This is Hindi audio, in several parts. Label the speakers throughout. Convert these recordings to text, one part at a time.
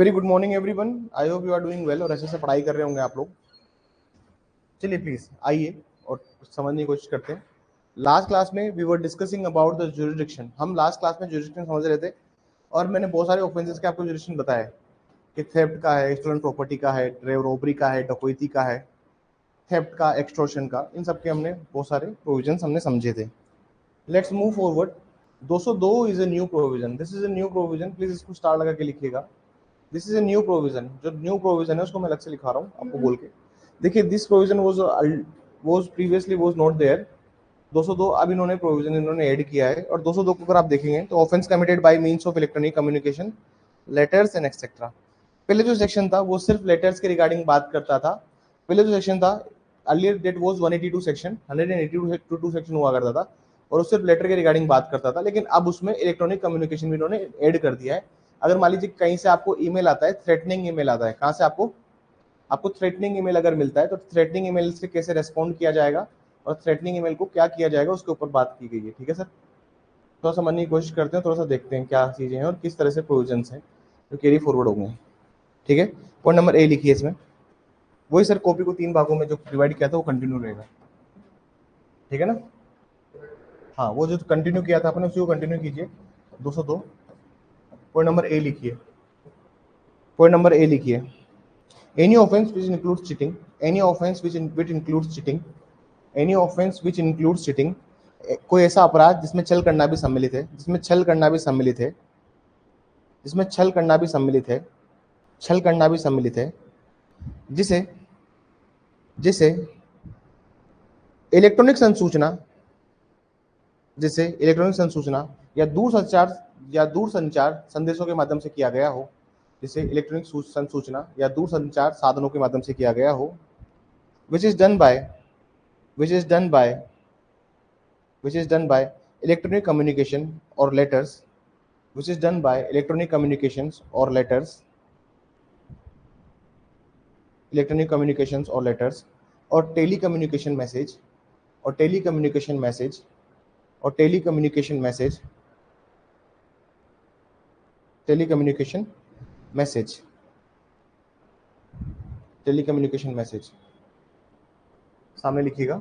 Speaker 1: Very good morning everyone. I hope you are doing well और अच्छे से पढ़ाई कर रहे होंगे आप लोग। चलिए प्लीज आइए और समझने की कोशिश करते हैं। लास्ट क्लास में we were discussing about the jurisdiction. हम लास्ट क्लास में ज्यूरिसडिक्शन समझ रहे थे और मैंने बहुत सारे ऑफेंसेस के आपको ज्यूरिसडिक्शन बताया कि थेफ्ट का है, स्टोलन प्रॉपर्टी का है, रोबरी का है, डकैती का है, थेफ्ट का, एक्सटॉर्शन का, इन सब के हमने बहुत सारे प्रोविजंस हमने समझे थे। Let's move forward. 202 is a new provision. This is a new provision. Please इसको स्टार लगा के लिखिएगा। This is a new provision. जो न्यू प्रोविजन है उसको मैं अलग से लिखा रहा हूँ आपको बोल के। देखिए this provision was previously was not there. 202 अब इन्होंने प्रोविजन इन्होंने ऐड किया है और 202 को अगर आप देखेंगे तो offence committed by means of electronic communication, letters and etcetera. पहले जो सेक्शन था वो सिर्फ लेटर्स के रिगार्डिंग बात करता था। पहले जो सेक्शन था earlier that was 182 section, 182 section हुआ करता था और वो सिर्फ लेटर के रिगार्डिंग बात करता था। लेकिन अब उसमें इलेक्ट्रॉनिक कम्युनिकेशन भी इन्होंने ऐड कर दिया है। अगर मान लीजिए कहीं से आपको ईमेल आता है, थ्रेटनिंग ईमेल आता है, कहाँ से आपको थ्रेटनिंग ईमेल अगर मिलता है तो थ्रेटनिंग ईमेल से कैसे रेस्पॉन्ड किया जाएगा और थ्रेटनिंग ईमेल को क्या किया जाएगा उसके ऊपर बात की गई है। ठीक है सर, थोड़ा समझने की कोशिश करते हैं, थोड़ा सा देखते हैं क्या चीजें हैं और किस तरह से प्रोविजंस हैं जो कैरी फॉरवर्ड होंगे। ठीक है, पॉइंट नंबर ए लिखिए। इसमें वही सर कॉपी को 3 भागों में जो डिवाइड किया था वो कंटिन्यू रहेगा। ठीक है ना? हाँ, वो जो कंटिन्यू किया था आपने उसी को कंटिन्यू कीजिए। 202 पॉइंट नंबर ए लिखिए। पॉइंट नंबर ए लिखिए। Any offense which includes cheating, any offense which includes cheating, any offense which includes cheating, कोई ऐसा अपराध जिसमें छल करना भी सम्मिलित है, जिसमें छल करना भी सम्मिलित है, जिसमें छल करना भी सम्मिलित है, छल करना भी सम्मिलित है, जिसे जिसे इलेक्ट्रॉनिक संसूचना, जिसे इलेक्ट्रॉनिक संसूचना या दूर संचार संदेशों के माध्यम से किया गया हो, जिसे इलेक्ट्रॉनिक संसूचना या दूर संचार साधनों के माध्यम से किया गया हो, which is done by which is done by which is done by electronic communication or letters, which is done by electronic communications or letters, electronic communications or letters, or telecommunication message, or telecommunication message, or telecommunication message, telecommunication message, telecommunication message। सामने लिखिएगा।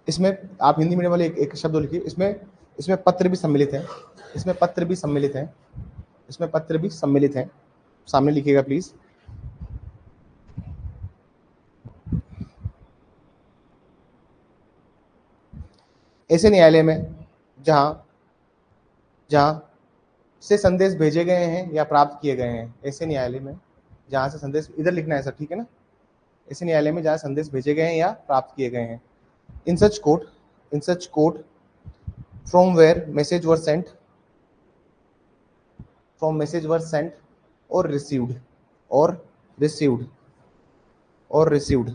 Speaker 1: इसमें आप हिंदी मीडियम वाले एक शब्द लिखिए। इसमें पत्र भी सम्मिलित है, इसमें पत्र भी सम्मिलित है, इसमें पत्र भी सम्मिलित है। सामने लिखिएगा प्लीज। ऐसे न्यायालय में जहां जहां से संदेश भेजे गए हैं या प्राप्त किए गए हैं, ऐसे न्यायालय में जहां से संदेश, इधर लिखना है सर, ठीक है ना? ऐसे न्यायालय में जहां संदेश भेजे गए हैं या प्राप्त किए गए हैं। In such court from where message were sent, from message were sent और रिसीव्ड और रिसीव्ड और रिसीव्ड,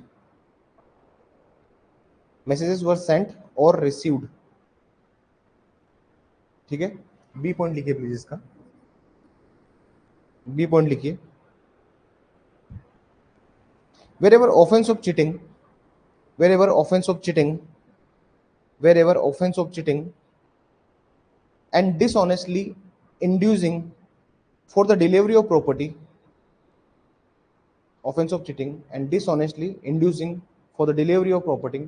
Speaker 1: मैसेजेस वर सेंट और रिसीव्ड। ठीक है, बी पॉइंट लिखिए प्लीज। इसका बी पॉइंट लिखिए। wherever offense of cheating wherever offense of cheating wherever offense of cheating and dishonestly inducing for the delivery of property, offense of cheating and dishonestly inducing for the delivery of property,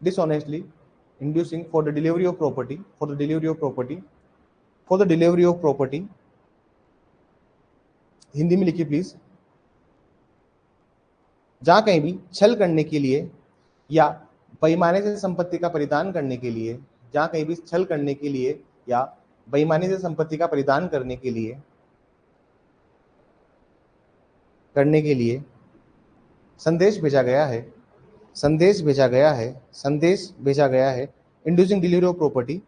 Speaker 1: dishonestly inducing for the delivery of property, for the delivery of property, for the delivery of property। Hindi में लिखिए प्लीज। जहां कहीं भी छल करने के लिए या बेईमानी से संपत्ति का परिधान करने के लिए, जहां कहीं भी छल करने के लिए या बेईमानी से संपत्ति का परिधान करने के लिए संदेश भेजा गया है, संदेश भेजा गया है, संदेश भेजा गया है, inducing delivery of property,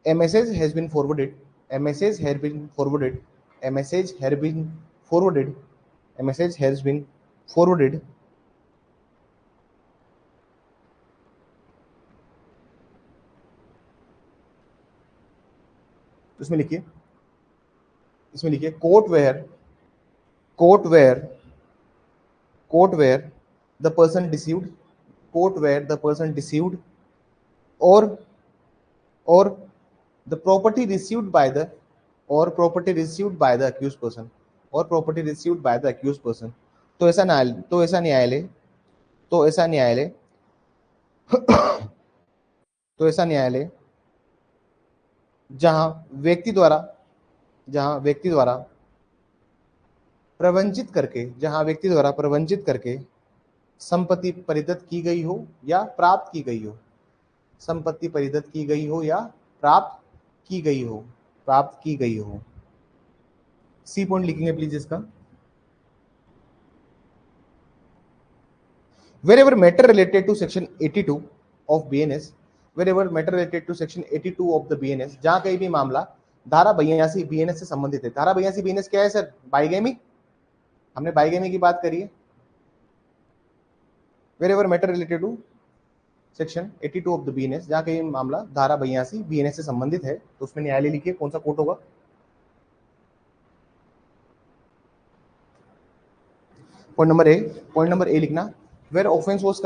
Speaker 1: a message has been forwarded, a message has been forwarded, a message has been forwarded, a message has been forwarded इसमें लिखिए, इसमें लिखिए court where the person deceived, court where the person deceived or और the property received by the और property received by the accused person और property received by the accused person. तो ऐसा न्यायालय तो ऐसा न्यायालय तो ऐसा न्यायालय जहां व्यक्ति द्वारा प्रवंचित करके संपत्ति परिदत्त की गई हो या प्राप्त की गई हो, संपत्ति परिदत्त की गई हो या प्राप्त की गई हो। सी पॉइंट लिखेंगे प्लीज इसका। Wherever matter related to section 82 of BNS, of the BNS, जहां कहीं भी मामला धारा 82 BNS से संबंधित है। धारा 82 BNS क्या है सर? बाइगेमी। हमने बाइगेमी की बात करी है। Wherever matter related to section 82 of the BNS, जहां कहीं मामला धारा 82 BNS से संबंधित है, तो उसमें न्यायालय लिखिए कौन सा कोर्ट होगा। पॉइंट नंबर ए लिखना, where offense was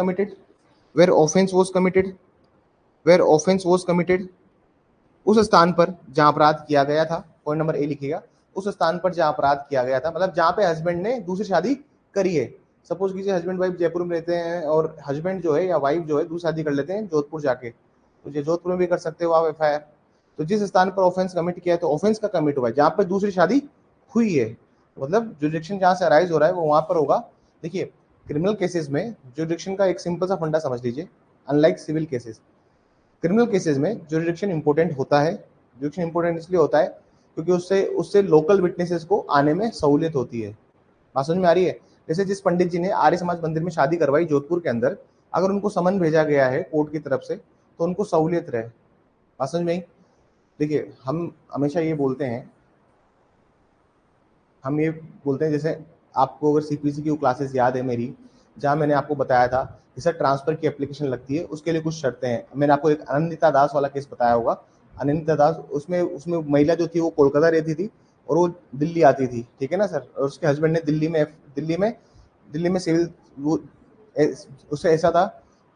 Speaker 1: committed, उस स्थान पर जहां अपराध किया गया था। पॉइंट नंबर ए लिखिएगा, उस स्थान पर जहां अपराध किया गया था, मतलब जहां पे हस्बैंड ने दूसरी शादी करी है। सपोज कीजिए हस्बैंड वाइफ जयपुर में रहते हैं और हस्बैंड जो है या वाइफ जो है दूसरी शादी कर लेते हैं जोधपुर जाके, तो जोधपुर में भी कर सकते हो आप एफआईआर। तो जिस स्थान पर ऑफेंस कमिट किया है, तो ऑफेंस का कमिट हुआ है जहां पर दूसरी शादी हुई है, मतलब जुरिडिक्शन जहां से अराइज हो रहा है वो वहां पर होगा। देखिए क्रिमिनल केसेस में जुरिडिक्शन का एक सिंपल सा फंडा समझ लीजिए, unlike civil cases, criminal cases में जुरिडिक्शन इंपॉर्टेंट होता है। जुरिडिक्शन इंपॉर्टेंट इसलिए होता है क्योंकि उससे लोकल विटनेसेस को आने में सहूलियत होती है। बात समझ में आ रही है? जैसे जिस पंडित जी ने आर्य समाज मंदिर में शादी करवाई जोधपुर के अंदर, अगर उनको समन भेजा गया है कोर्ट की तरफ से तो उनको सहूलियत रहे। बात समझ में आई? देखिए हम हमेशा ये बोलते हैं, जैसे आपको अगर सीपीसी की क्लासेस याद है मेरी, जहां मैंने आपको बताया था जैसे ट्रांसफर की एप्लीकेशन लगती है उसके लिए कुछ शर्तें हैं। मैंने आपको एक अनंता दास वाला केस बताया होगा। अनंता दास, उसमें महिला जो थी वो कोलकाता रहती थी और वो दिल्ली आती थी, ठीक है ना सर, और उसके हस्बैंड ने दिल्ली में सिविल, उससे ऐसा था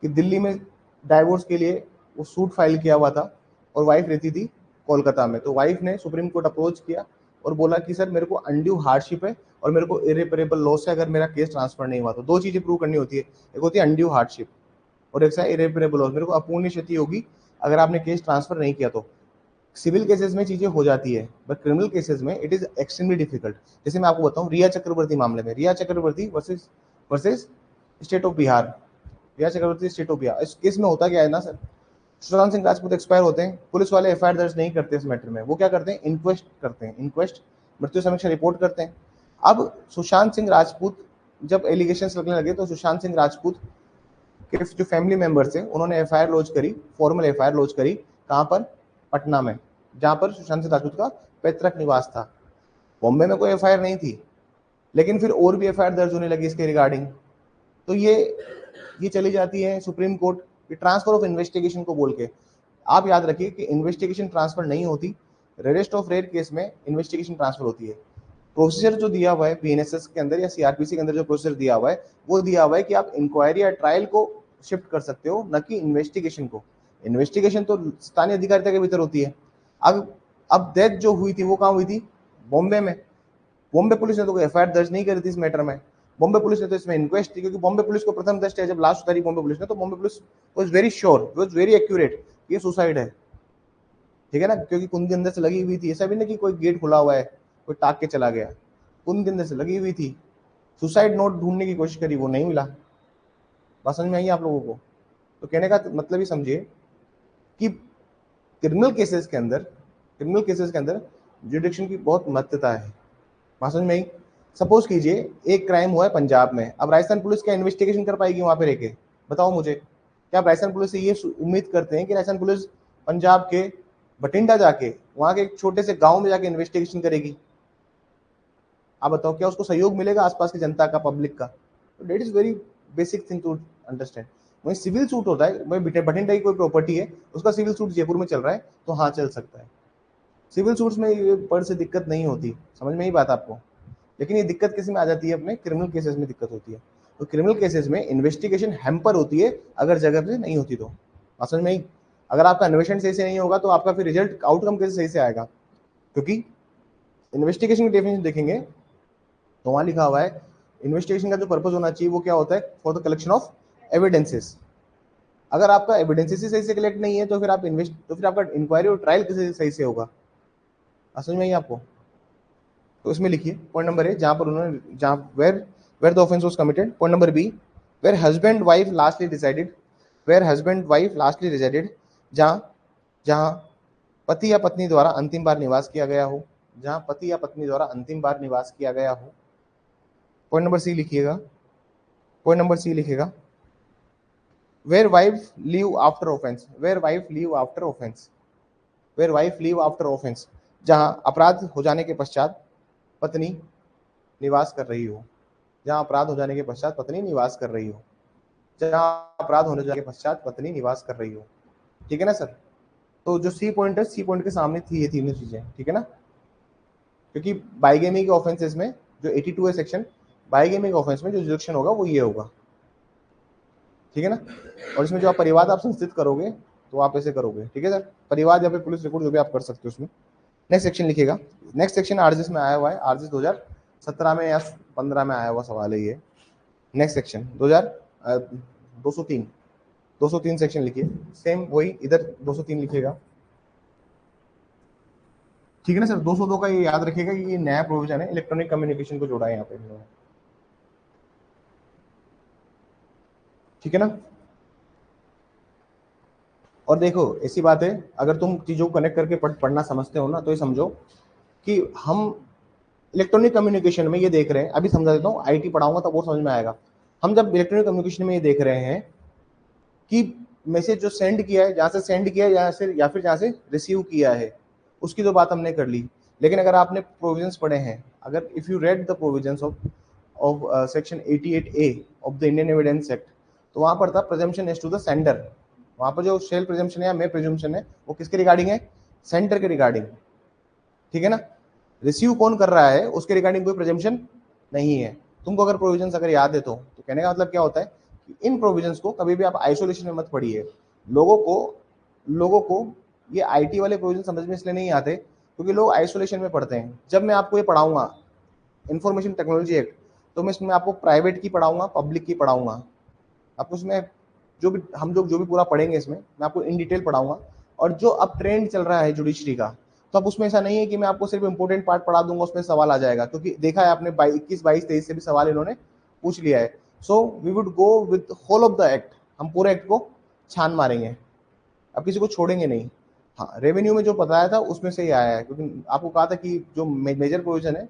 Speaker 1: कि दिल्ली में डाइवोर्स के लिए वो सूट फाइल किया हुआ था और वाइफ रहती थी कोलकाता में। तो वाइफ ने सुप्रीम कोर्ट अप्रोच किया और बोला कि सर मेरे को अनड्यू हार्डशिप है और मेरे को इरेपरेबल लॉस है अगर मेरा केस ट्रांसफर नहीं हुआ तो। दो चीजें प्रूव करनी होती है, एक होती है अनड्यू हार्डशिप और एक है इरेपरेबल लॉस, मेरे को अपूर्णीय क्षति होगी अगर आपने केस ट्रांसफर नहीं किया तो। सिविल केसेस में चीजें हो जाती है, बट क्रिमिनल केसेस में इट इज एक्सट्रीमली डिफिकल्ट। जैसे मैं आपको बताऊं रिया चक्रवर्ती मामले में, Rhea Chakraborty versus state of Bihar, Rhea Chakraborty state of Bihar. इस केस में होता क्या है ना सर, सुशांत सिंह राजपूत एक्सपायर होते हैं, पुलिस वाले एफआईआर दर्ज नहीं करते इस मैटर में, वो क्या करते हैं इंक्वेस्ट करते हैं, इंक्वेस्ट मृत्यु समीक्षा रिपोर्ट करते हैं। अब सुशांत सिंह राजपूत जब एलिगेशंस लगने लगे तो सुशांत सिंह राजपूत के जो फैमिली मेंबर्स थे उन्होंने एफआईआर लॉन्च करी, फॉर्मल एफआईआर लॉन्च करी, कहां पर? पटना में, जहां पर सुशांत सिंह राजपूत का पैतृक निवास था। बॉम्बे में कोई एफआईआर नहीं थी, लेकिन फिर और भी एफआईआर दर्ज होने लगी इसके रिगार्डिंग। तो ये चली जाती है supreme court transfer of investigation को बोल के। आप याद रखिए कि इन्वेस्टिगेशन ट्रांसफर नहीं होती, रेयरेस्ट ऑफ रेयर केस में इन्वेस्टिगेशन ट्रांसफर होती है। प्रोसीजर जो दिया हुआ है बीएनएसएस के अंदर या सीआरपीसी के अंदर जो प्रोसीजर दिया हुआ है वो दिया हुआ है कि आप इंक्वायरी या ट्रायल को शिफ्ट कर सकते हो, न कि इन्वेस्टिगेशन को। इन्वेस्टिगेशन तो स्थानीय अधिकारिता के भीतर होती है। अब डेथ जो हुई थी वो कहाँ हुई थी? बॉम्बे में। बॉम्बे पुलिस ने तो कोई एफआईआर दर्ज नहीं करी थी इस मैटर में, बॉम्बे पुलिस ने तो इसमें इंक्वेस्ट की, क्योंकि बॉम्बे पुलिस को प्रथम दृष्टया जब लाश उतारी बॉम्बे पुलिस ने तो Bombay police was very sure, was very accurate ये सुसाइड है, ठीक है ना, क्योंकि कुंदी अंदर से लगी हुई थी। ऐसा भी नहीं कि कोई गेट खुला हुआ है कोई टाक के चला गया, कुंदी अंदर से लगी हुई थी। सुसाइड नोट ढूंढने की कोशिश करी, वो नहीं मिला। बात समझ में आई आप लोगों को? तो कहने का मतलब ही समझिए कि क्रिमिनल केसेस के अंदर जुडिक्शन की बहुत महत्वता है। बात समझ में आई? सपोज कीजिए एक क्राइम हुआ है पंजाब में, अब राजस्थान पुलिस क्या इन्वेस्टिगेशन कर पाएगी वहां पे रहके? बताओ मुझे, क्या आप राजस्थान पुलिस से ये उम्मीद करते हैं कि राजस्थान पुलिस पंजाब के बठिंडा जाके वहां के एक छोटे से गांव में जाके इन्वेस्टिगेशन करेगी? आप बताओ, क्या उसको सहयोग मिलेगा आसपास की जनता का, पब्लिक का? तो that is very basic thing to understand. वही सिविल सूट होता है, वही बठिंडा की कोई प्रॉपर्टी है उसका सिविल सूट जयपुर में चल रहा है तो हाँ चल सकता है। सिविल सूट्स में ये बड़ से दिक्कत नहीं होती, समझ में ही बात आपको। लेकिन ये दिक्कत किस में आ जाती है? अपने क्रिमिनल केसेस में दिक्कत होती है। तो क्रिमिनल केसेस में इन्वेस्टिगेशन हैम्पर होती है अगर जगह पे नहीं होती तो। समझ में आई? अगर आपका अन्वेषण सही से नहीं होगा तो आपका फिर रिजल्ट आउटकम कैसे सही से आएगा? क्योंकि इन्वेस्टिगेशन की डेफिनेशन देखेंगे तो वहां लिखा हुआ है इन्वेस्टिगेशन का जो पर्पज होना चाहिए वो क्या होता है? For the collection of evidences. अगर आपका एविडेंसेस ही सही से कलेक्ट नहीं है तो फिर आपका इंक्वायरी और ट्रायल कैसे सही से होगा? समझ में आई आपको? तो इसमें लिखिए पॉइंट नंबर ए, जहां पर उन्होंने जहां where the offence was committed. Point number B, where husband wife lastly decided, where husband wife lastly resided, जहां जहां पति या पत्नी द्वारा अंतिम बार निवास किया गया हो, जहां पति या पत्नी द्वारा अंतिम बार निवास किया गया हो। पॉइंट नंबर सी लिखिएगा, पॉइंट नंबर सी लिखिएगा, where wife live after offence, where wife live after offence, where wife live after offence, जहां अपराध हो जाने के पश्चात पत्नी निवास कर रही हो, जहां अपराध हो जाने के पश्चात पत्नी निवास कर रही हो, जहां अपराध होने के पश्चात पत्नी निवास कर रही हो। ठीक है ना सर? तो जो सी पॉइंट है, सी पॉइंट के सामने थी ये तीनों चीजें, ठीक है ना? क्योंकि बाइगेमी के ऑफेंसेस में जो 82 है सेक्शन, बाइगेमी के ऑफेंस में जो जुरिडिक्शन होगा वो ये होगा, ठीक है ना? और इसमें जो आप परिवाद आप संस्थित करोगे तो आप ऐसे करोगे, ठीक है सर? परिवाद या फिर पुलिस रिकॉर्ड जो भी आप कर सकते हो उसमें। नेक्स्ट सेक्शन लिखिएगा, नेक्स्ट सेक्शन आरजीएस में आया हुआ है, आरजीएस 2017 में या 15 में आया हुआ सवाल है ये। नेक्स्ट सेक्शन 203, 203 सेक्शन लिखिए, सेम वही इधर 203 लिखिएगा, ठीक है ना सर? 202 का ये याद रखिएगा कि ये नया प्रोविजन है, इलेक्ट्रॉनिक कम्युनिकेशन को जोड़ा है यहाँ पे, ठीक है ना? और देखो ऐसी बात है, अगर तुम चीजों को कनेक्ट करके पढ़ना समझते हो ना तो ये समझो कि हम इलेक्ट्रॉनिक कम्युनिकेशन में ये देख रहे हैं, अभी समझा देता हूँ, आईटी पढ़ाऊंगा तब वो समझ में आएगा। हम जब इलेक्ट्रॉनिक कम्युनिकेशन में ये देख रहे हैं कि मैसेज जो सेंड किया है, जहां से सेंड किया है या फिर जहां से रिसीव किया है, उसकी तो बात हमने कर ली। लेकिन अगर आपने प्रोविजंस पढ़े हैं, अगर if you read the provisions of section 88A of the Indian evidence act, तो वहां पर था प्रेजम्पशन एज टू द सेंडर। वहां पर जो शेल प्रेजम्पशन है या मे प्रेजम्पशन है वो किसके रिगार्डिंग है? सेंटर के रिगार्डिंग, ठीक है ना? रिसीव कौन कर रहा है उसके रिगार्डिंग कोई प्रेजम्पशन नहीं है। तुमको अगर प्रोविजंस अगर याद है तो कहने का मतलब क्या होता है कि इन प्रोविजंस को कभी भी आप आइसोलेशन में मत पढ़िए। लोगों को ये आईटी वाले प्रोविजन समझ में इसलिए नहीं आते क्योंकि लोग आइसोलेशन में पढ़ते हैं। जब मैं आपको ये पढ़ाऊंगा इंफॉर्मेशन टेक्नोलॉजी एक्ट, तो मैं इसमें आपको प्राइवेट की पढ़ाऊंगा, पब्लिक की पढ़ाऊंगा, आपको उसमें जो भी हम लोग जो भी पूरा पढ़ेंगे इसमें मैं आपको इन डिटेल पढ़ाऊंगा। और जो अब ट्रेंड चल रहा है जुडिशरी का, तो अब उसमें ऐसा नहीं है कि मैं आपको सिर्फ इंपोर्टेंट पार्ट पढ़ा दूंगा उसमें सवाल आ जाएगा, क्योंकि देखा है आपने 21, 22, 23 से भी सवाल इन्होंने पूछ लिया है। So we would go with whole of the act, हम पूरे एक्ट को छान मारेंगे, अब किसी को छोड़ेंगे नहीं। हाँ, रेवेन्यू में जो बताया था उसमें से ही आया है, क्योंकि आपको कहा था कि जो मेजर प्रोविजन है,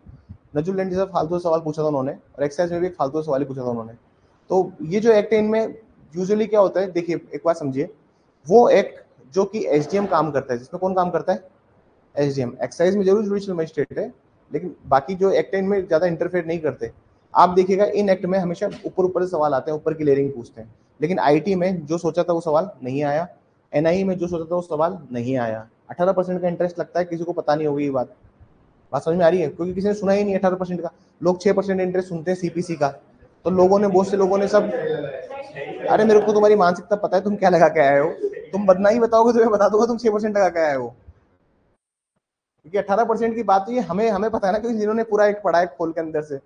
Speaker 1: नजुल जैसा फालतू सवाल पूछा था उन्होंने, और एक्साइज में भी एक फालतू सवाल ही पूछा था उन्होंने। तो ये जो एक्ट है इनमें यूजुअली क्या होता है, देखिए एक बात समझिए, वो एक्ट जो कि एसडीएम काम करता है, जिसमें कौन काम करता है? एसडीएम। एक्साइज में जरूर जुडिशियल मजिस्ट्रेट है, लेकिन बाकी जो एक्ट है इनमें ज्यादा इंटरफेयर नहीं करते। आप देखिएगा इन एक्ट में हमेशा ऊपर ऊपर से सवाल आते हैं, ऊपर की लेयरिंग पूछते हैं, लेकिन आईटी में जो सोचा था वो सवाल नहीं आया, एनआई में जो सोचा था वो सवाल नहीं आया। 18% का इंटरेस्ट लगता है, किसी को पता नहीं होगी ये बात। बात समझ में आ रही है? क्योंकि किसी ने सुना ही नहीं 18% का, लोग 6% इंटरेस्ट सुनते हैं सीपीसी का। तो लोगों ने, बहुत से लोगों ने सब, अरे मेरे को तुम्हारी मानसिकता पता है, तुम क्या लगा के आए हो, तुम बदना ही बताओगे तो मैं बता दूंगा तुम 6% लगा के आए हो। क्योंकि 18% की बात तो ये हमें हमें पता है ना, क्योंकि जिन्होंने पूरा एक पढ़ा है खोल के अंदर से,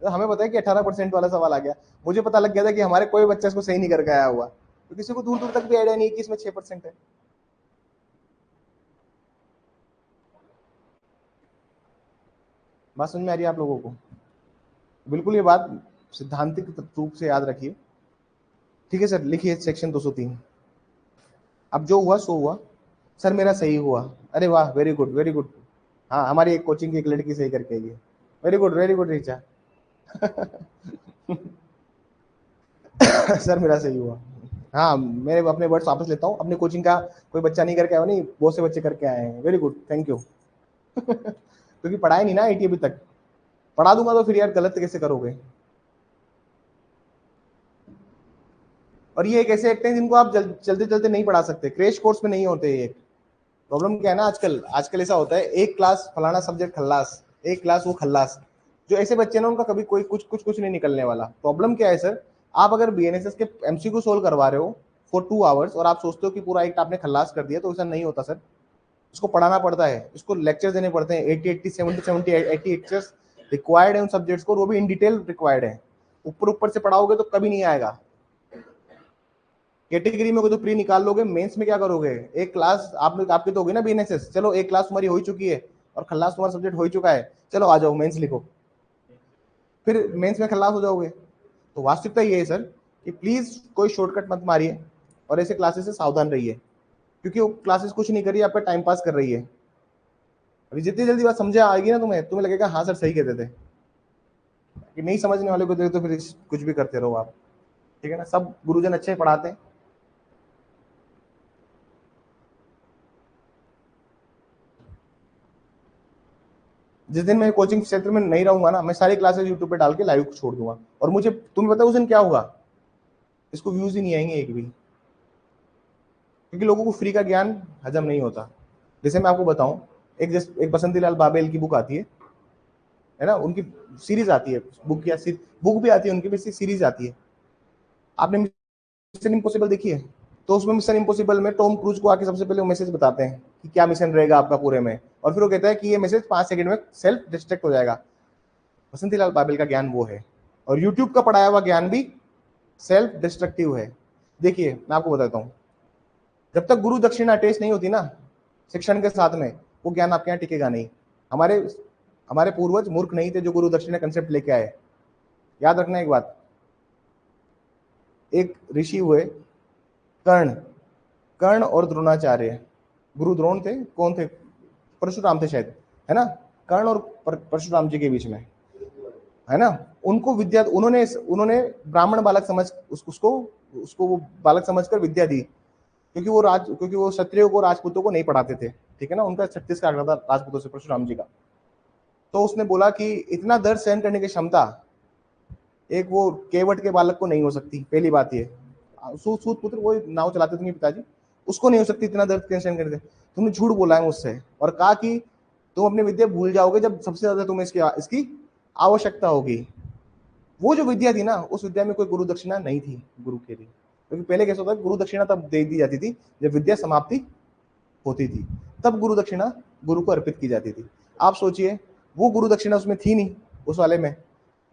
Speaker 1: तो हमें पता है कि 18% वाला सवाल आ गया। मुझे पता लग गया था कि हमारे कोई बच्चा इसको सही नहीं करके आया हुआ, तो किसी को दूर दूर तक भी आइडिया नहीं कि इसमें 6% है। बात समझ में आ रही है आप लोगों को? बिल्कुल ये बात सिद्धांतिक रूप से याद रखिए, ठीक है सर? लिखिए सेक्शन 203। अब जो हुआ सो हुआ सर, मेरा सही हुआ, अरे वाह, वेरी गुड वेरी गुड। हाँ, हमारी एक कोचिंग की एक लड़की सही करके आई है, वेरी गुड रीचा। सर मेरा सही हुआ। हाँ, मैं अपने वर्ड्स वापस लेता हूँ, अपने कोचिंग का कोई बच्चा नहीं करके आया, नहीं बहुत से बच्चे करके आए हैं, वेरी गुड, थैंक यू। क्योंकि पढ़ाया नहीं ना आईटी अभी तक, पढ़ा दूंगा तो फिर यार गलत कैसे करोगे? और ये एक ऐसे एक्ट हैं जिनको आप चलते चलते नहीं पढ़ा सकते, क्रेश कोर्स में नहीं होते ये। प्रॉब्लम क्या है ना, आजकल आजकल ऐसा होता है, एक क्लास फलाना सब्जेक्ट खल्लास, एक क्लास वो खल्लास। जो ऐसे बच्चे ना उनका कभी कोई कुछ नहीं निकलने वाला। प्रॉब्लम क्या है सर, आप अगर बीएनएसएस के एमसीक्यू सोल्व करवा रहे हो फॉर 2 आवर्स और आप सोचते हो कि पूरा एक आपने खल्लास कर दिया, तो ऐसा नहीं होता सर। इसको पढ़ाना पड़ता है, इसको लेक्चर देने पड़ते हैं, 80 70 80 लेक्चर्स रिक्वायर्ड है उन सब्जेक्ट्स को, वो भी इन डिटेल रिक्वायर्ड है। ऊपर ऊपर से पढ़ाओगे तो कभी नहीं आएगा। कैटेगरी में कोई तो प्री निकाल लोगे, मेंस में क्या करोगे? एक क्लास आपकी तो होगी ना बीएनएसएस, चलो एक क्लास तुम्हारी हो ही चुकी है और खल्लास तुम्हारा सब्जेक्ट हो ही चुका है, चलो आ जाओ मेंस लिखो, फिर मेंस में खल्लास हो जाओगे। तो वास्तविकता ये है सर कि प्लीज कोई शॉर्टकट मत मारिए और ऐसे क्लासेस से सावधान रहिए, क्योंकि वो क्लासेस कुछ नहीं कर रही है, आपका टाइम पास कर रही है। अभी जितनी जल्दी बात समझ आएगी ना तुम्हें लगेगा हाँ सर सही कहते थे। कि नहीं समझने वाले को देख तो फिर कुछ भी करते रहो आप, ठीक है ना। सब गुरुजन अच्छे पढ़ाते हैं। जिस दिन मैं कोचिंग क्षेत्र में नहीं रहूंगा ना, मैं सारी क्लासेस यूट्यूब पे डाल के लाइव छोड़ दूंगा, और मुझे तुम्हें पता है उस दिन क्या होगा? इसको व्यूज ही नहीं आएंगे एक भी, क्योंकि लोगों को फ्री का ज्ञान हजम नहीं होता। जैसे मैं आपको बताऊं, एक बसंती लाल बाबेल की बुक आती है ना, उनकी सीरीज आती है, बुक भी आती है उनकी, भी सीरीज आती है। आपने मिशन इम्पॉसिबल देखी है? तो उसमें मिशन इम्पॉसिबल में टॉम क्रूज को आके सबसे पहले वो मैसेज बताते हैं कि क्या मिशन रहेगा आपका पूरे में, और फिर वो कहता है कि ये मैसेज 5 सेकंड में सेल्फ डिस्ट्रैक्ट हो जाएगा। बसंती लाल बाबेल का ज्ञान वो है, और यूट्यूब का पढ़ाया हुआ ज्ञान भी सेल्फ डिस्ट्रक्टिव है। देखिए मैं आपको बताता हूँ, जब तक गुरु दक्षिणा अटैच नहीं होती ना शिक्षण के साथ में, वो ज्ञान आपके यहाँ टिकेगा नहीं। हमारे हमारे पूर्वज मूर्ख नहीं थे जो गुरु दक्षिणा कंसेप्ट लेके आए। याद रखना एक बात, एक ऋषि हुए कर्ण, कर्ण और द्रोणाचार्य। गुरु द्रोण थे, कौन थे? परशुराम थे शायद, है ना। कर्ण और परशुराम जी के बीच में, है ना। उनको विद्या, उन्होंने उन्होंने ब्राह्मण बालक समझ उसको उसको वो बालक समझकर विद्या दी, क्योंकि वो क्षत्रियों को राजपूतों को नहीं पढ़ाते थे, ठीक है ना। उनका 36 का आंकड़ा था राजपूतों से परशुराम जी का। तो उसने बोला कि इतना दर्द सहन करने की क्षमता एक वो केवट के बालक को नहीं हो सकती। पहली बात ये, सूत पुत्र वो नाव चलाते थे पिताजी, उसको नहीं हो सकती इतना दर्द सहन करते। तुमने झूठ बोला है मुझसे और कहा कि तुम अपनी विद्या भूल जाओगे जब सबसे ज्यादा तुम्हें इसकी आवश्यकता होगी। वो जो विद्या थी ना, उस विद्या में कोई गुरु दक्षिणा नहीं थी गुरु के लिए, क्योंकि पहले कैसा होता है, गुरु दक्षिणा तब दे दी जाती थी जब विद्या समाप्ति होती थी, तब गुरु दक्षिणा गुरु को अर्पित की जाती थी। आप सोचिए, वो गुरु दक्षिणा उसमें थी नहीं उस वाले में,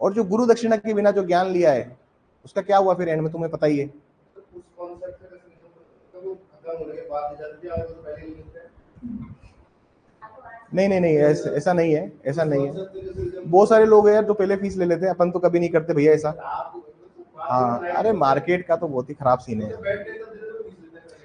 Speaker 1: और जो गुरु दक्षिणा के बिना जो ज्ञान लिया है उसका क्या हुआ फिर एंड में तुम्हें पता ही है। नहीं नहीं नहीं, ऐसा नहीं है, ऐसा नहीं है। बहुत सारे लोग हैं यार जो पहले फीस ले लेते हैं, अपन तो कभी नहीं करते भैया ऐसा। हाँ, अरे मार्केट का तो बहुत ही खराब सीन है।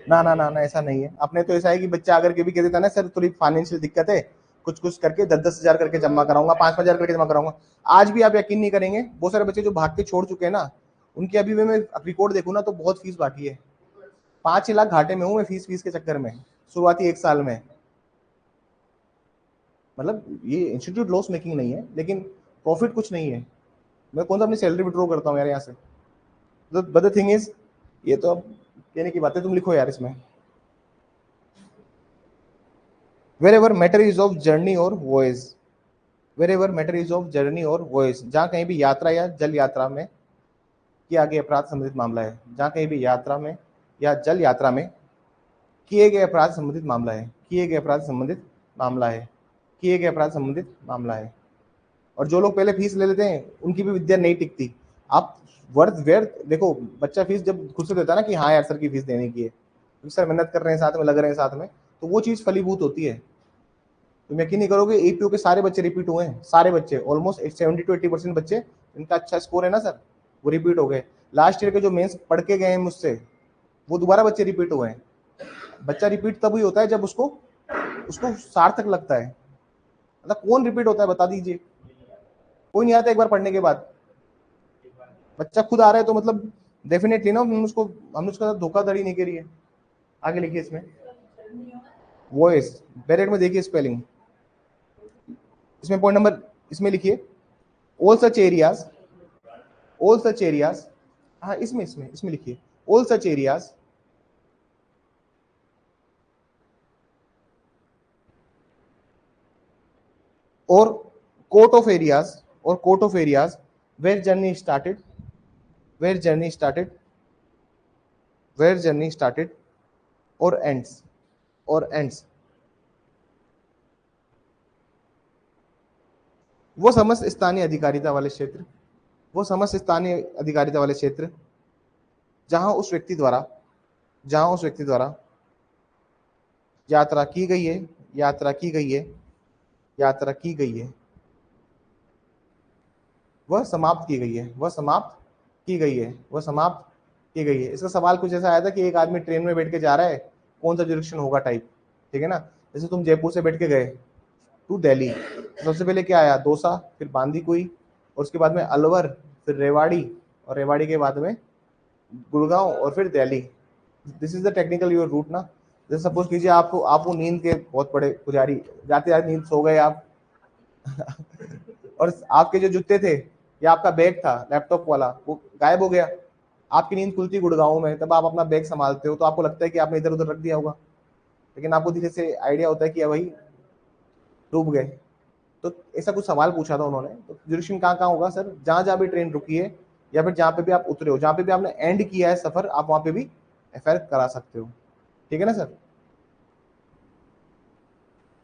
Speaker 1: ना ना ना ना, ऐसा नहीं है। अपने तो ऐसा है कि बच्चा अगर कभी कह देता है ना सर थोड़ी फाइनेंशियल दिक्कत है, कुछ कुछ करके 10-10 हजार करके जमा कराऊंगा, 5-5 हजार करके जमा कराऊंगा। आज भी आप यकीन नहीं करेंगे, बहुत सारे बच्चे जो भाग के छोड़ चुके हैं ना, उनकी अभी भी मैं रिकॉर्ड देखूँ ना तो बहुत फीस बाकी है। 5-6 लाख घाटे में हूँ मैं फीस के चक्कर में, शुरुआती 1 साल में। मतलब ये इंस्टीट्यूट लॉस मेकिंग नहीं है, लेकिन प्रॉफिट कुछ नहीं है। मैं कौन सा अपनी सैलरी विड्रॉ करता हूँ यार यहाँ से। बट द थिंग इज, ये तो अब कहने की बात है, तुम लिखो यार इसमें, wherever matter is of journey or voyage, wherever matter is of journey or voyage, जहाँ कहीं भी यात्रा या जल यात्रा में किया गया अपराध संबंधित मामला है, जहाँ कहीं भी यात्रा में या जल यात्रा में किए गए अपराध संबंधित मामला है, किए गए अपराध संबंधित मामला है, किए गए अपराध संबंधित मामला है। और जो लोग पहले फीस ले लेते हैं उनकी भी विद्या नहीं टिकती। आप वर्थ व्यर्थ देखो, बच्चा फीस जब खुद से देता है ना कि हाँ यार सर की फीस देने की है, तो सर मेहनत कर रहे हैं साथ में, लग रहे हैं साथ में, तो वो चीज फलीभूत होती है। तुम यकीन नहीं करोगे, एपीओ के सारे बच्चे रिपीट हुए हैं, सारे बच्चे, ऑलमोस्ट 70 to 80% बच्चे इनका अच्छा स्कोर है ना सर, वो रिपीट हो गए। लास्ट ईयर के जो मेंस पढ़ के गए हैं मुझसे, वो दोबारा बच्चे रिपीट हुए हैं। बच्चा रिपीट तब ही होता है जब उसको उसको सार्थक लगता है। मतलब कौन रिपीट होता है बता दीजिए? कोई नहीं आता एक बार पढ़ने के बाद। बच्चा खुद आ रहा है तो मतलब डेफिनेटली ना हमने उसका धोखाधड़ी नहीं करी है। आगे लिखिए इसमें, वॉइस ब्रैकेट में देखिए स्पेलिंग, इसमें पॉइंट नंबर इसमें लिखिए, all such areas, all such areas, हाँ इसमें लिखिए, ऑल सच एरियाज और कोर्ट ऑफ एरियाज, और court of areas where journey started, where journey started where journey started और एंड्स। वो समस्त स्थानीय अधिकारिता वाले क्षेत्र, वो समस्त स्थानीय अधिकारिता वाले क्षेत्र जहां उस व्यक्ति द्वारा यात्रा की गई है, यात्रा की गई है, यात्रा की गई है, वह समाप्त की गई है, वह समाप्त की गई है, वह समाप्त की गई है। इसका सवाल कुछ ऐसा आया था कि एक आदमी ट्रेन में बैठ के जा रहा है, कौन सा डायरेक्शन होगा टाइप, ठीक है ना। जैसे तुम जयपुर से बैठ के गए टू दिल्ली, सबसे पहले क्या आया, दौसा, फिर बांदीकुई, और उसके बाद में अलवर, फिर रेवाड़ी, और रेवाड़ी के बाद में गुड़गांव, और फिर Delhi. This is the technical your route ना। जैसे सपोज कीजिए आपको नींद के बहुत बड़े पुजारी, जाते जाते नींद सो गए आप और आपके जो जूते थे या आपका बैग था लैपटॉप वाला वो गायब हो गया, आपकी नींद खुलती गुड़गांव में, तब आप अपना बैग संभालते हो तो आपको लगता है कि आपने इधर उधर रख दिया होगा, लेकिन आपको धीरे से आइडिया होता है कि भाई डूब गए। तो ऐसा कुछ सवाल पूछा था उन्होंने। तो ड्यूरेशन कहाँ कहाँ होगा सर, जहां जहां भी ट्रेन रुकी है या फिर जहां पे भी आप उतरे हो, जहां पे भी आपने एंड किया है सफर, आप वहां पे भी एफआईआर करा सकते हो, ठीक है ना सर।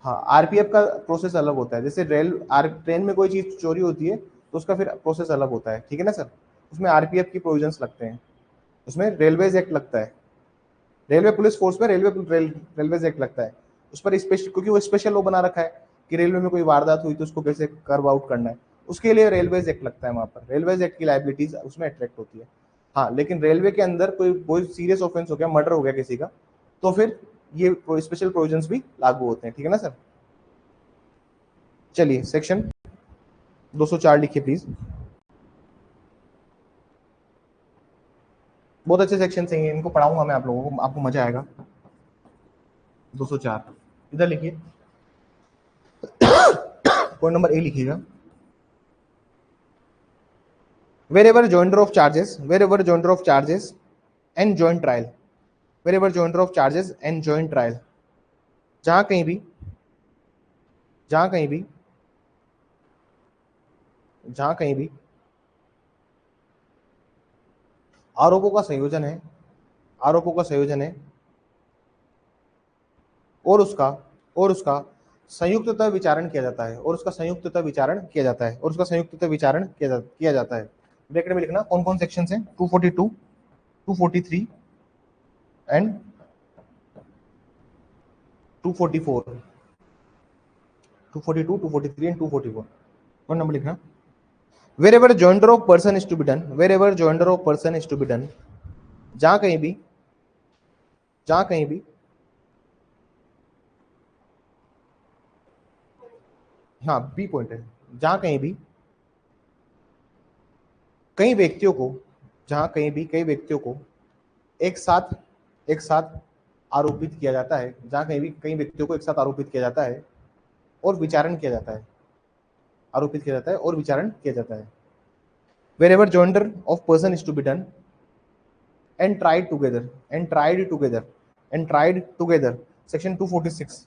Speaker 1: हाँ, आरपीएफ का प्रोसेस अलग होता है। जैसे ट्रेन में कोई चीज चोरी होती है तो उसका फिर प्रोसेस अलग होता है, ठीक है ना सर। उसमें आरपीएफ की प्रोविजंस लगते हैं, उसमें रेलवेज एक्ट लगता है, रेलवे पुलिस फोर्स में रेलवेज एक्ट लगता है। उस पर स्पेशल, क्योंकि वो स्पेशल लॉ बना रखा है कि रेलवे में कोई वारदात हुई तो उसको कैसे कर्व आउट करना है, उसके लिए रेलवेज एक्ट लगता है। वहां पर रेलवेज एक्ट की लाइबिलिटीज उसमें अट्रैक्ट होती है। हाँ, लेकिन रेलवे के अंदर कोई सीरियस ऑफेंस हो गया, मर्डर हो गया किसी का, तो फिर ये स्पेशल प्रोविजंस भी लागू होते हैं, ठीक है ना सर। चलिए सेक्शन 204 लिखिए प्लीज। बहुत अच्छे सेक्शन हैं, इनको पढ़ाऊंगा मैं आप लोगों को, आपको मजा आएगा। 204 इधर लिखिए, पॉइंट नंबर ए लिखिएगा। Wherever joinder of charges, wherever joinder of charges and joint trial, wherever joinder of charges and joint trial, जहां कहीं भी, जहां कहीं भी, जहां कहीं भी आरोपों का संयोजन है, आरोपों का संयोजन है और उसका संयुक्ततः विचारण किया जाता है, और उसका संयुक्ततः विचारण किया जाता है, और उसका संयुक्ततः विचारण किया जाता है। ब्रैकेट में लिखना कौन कौन सेक्शन है, 242, 243 एंड 244, 242, 243 एंड 244। कौन नंबर लिखना, wherever joinder of person is to be done, wherever joinder of person is to be done, जहां कहीं भी, जहां कहीं भी, हाँ बी पॉइंट है, जहां कहीं भी कई व्यक्तियों को, जहां कहीं भी कई व्यक्तियों को एक साथ आरोपित किया जाता है, जहां कहीं भी कई व्यक्तियों को एक साथ आरोपित किया जाता है और विचारण किया जाता है, आरोपित किया जाता है और विचारण किया जाता है। wherever joinder of person is to be done and tried together, and tried together, and tried together, section 246,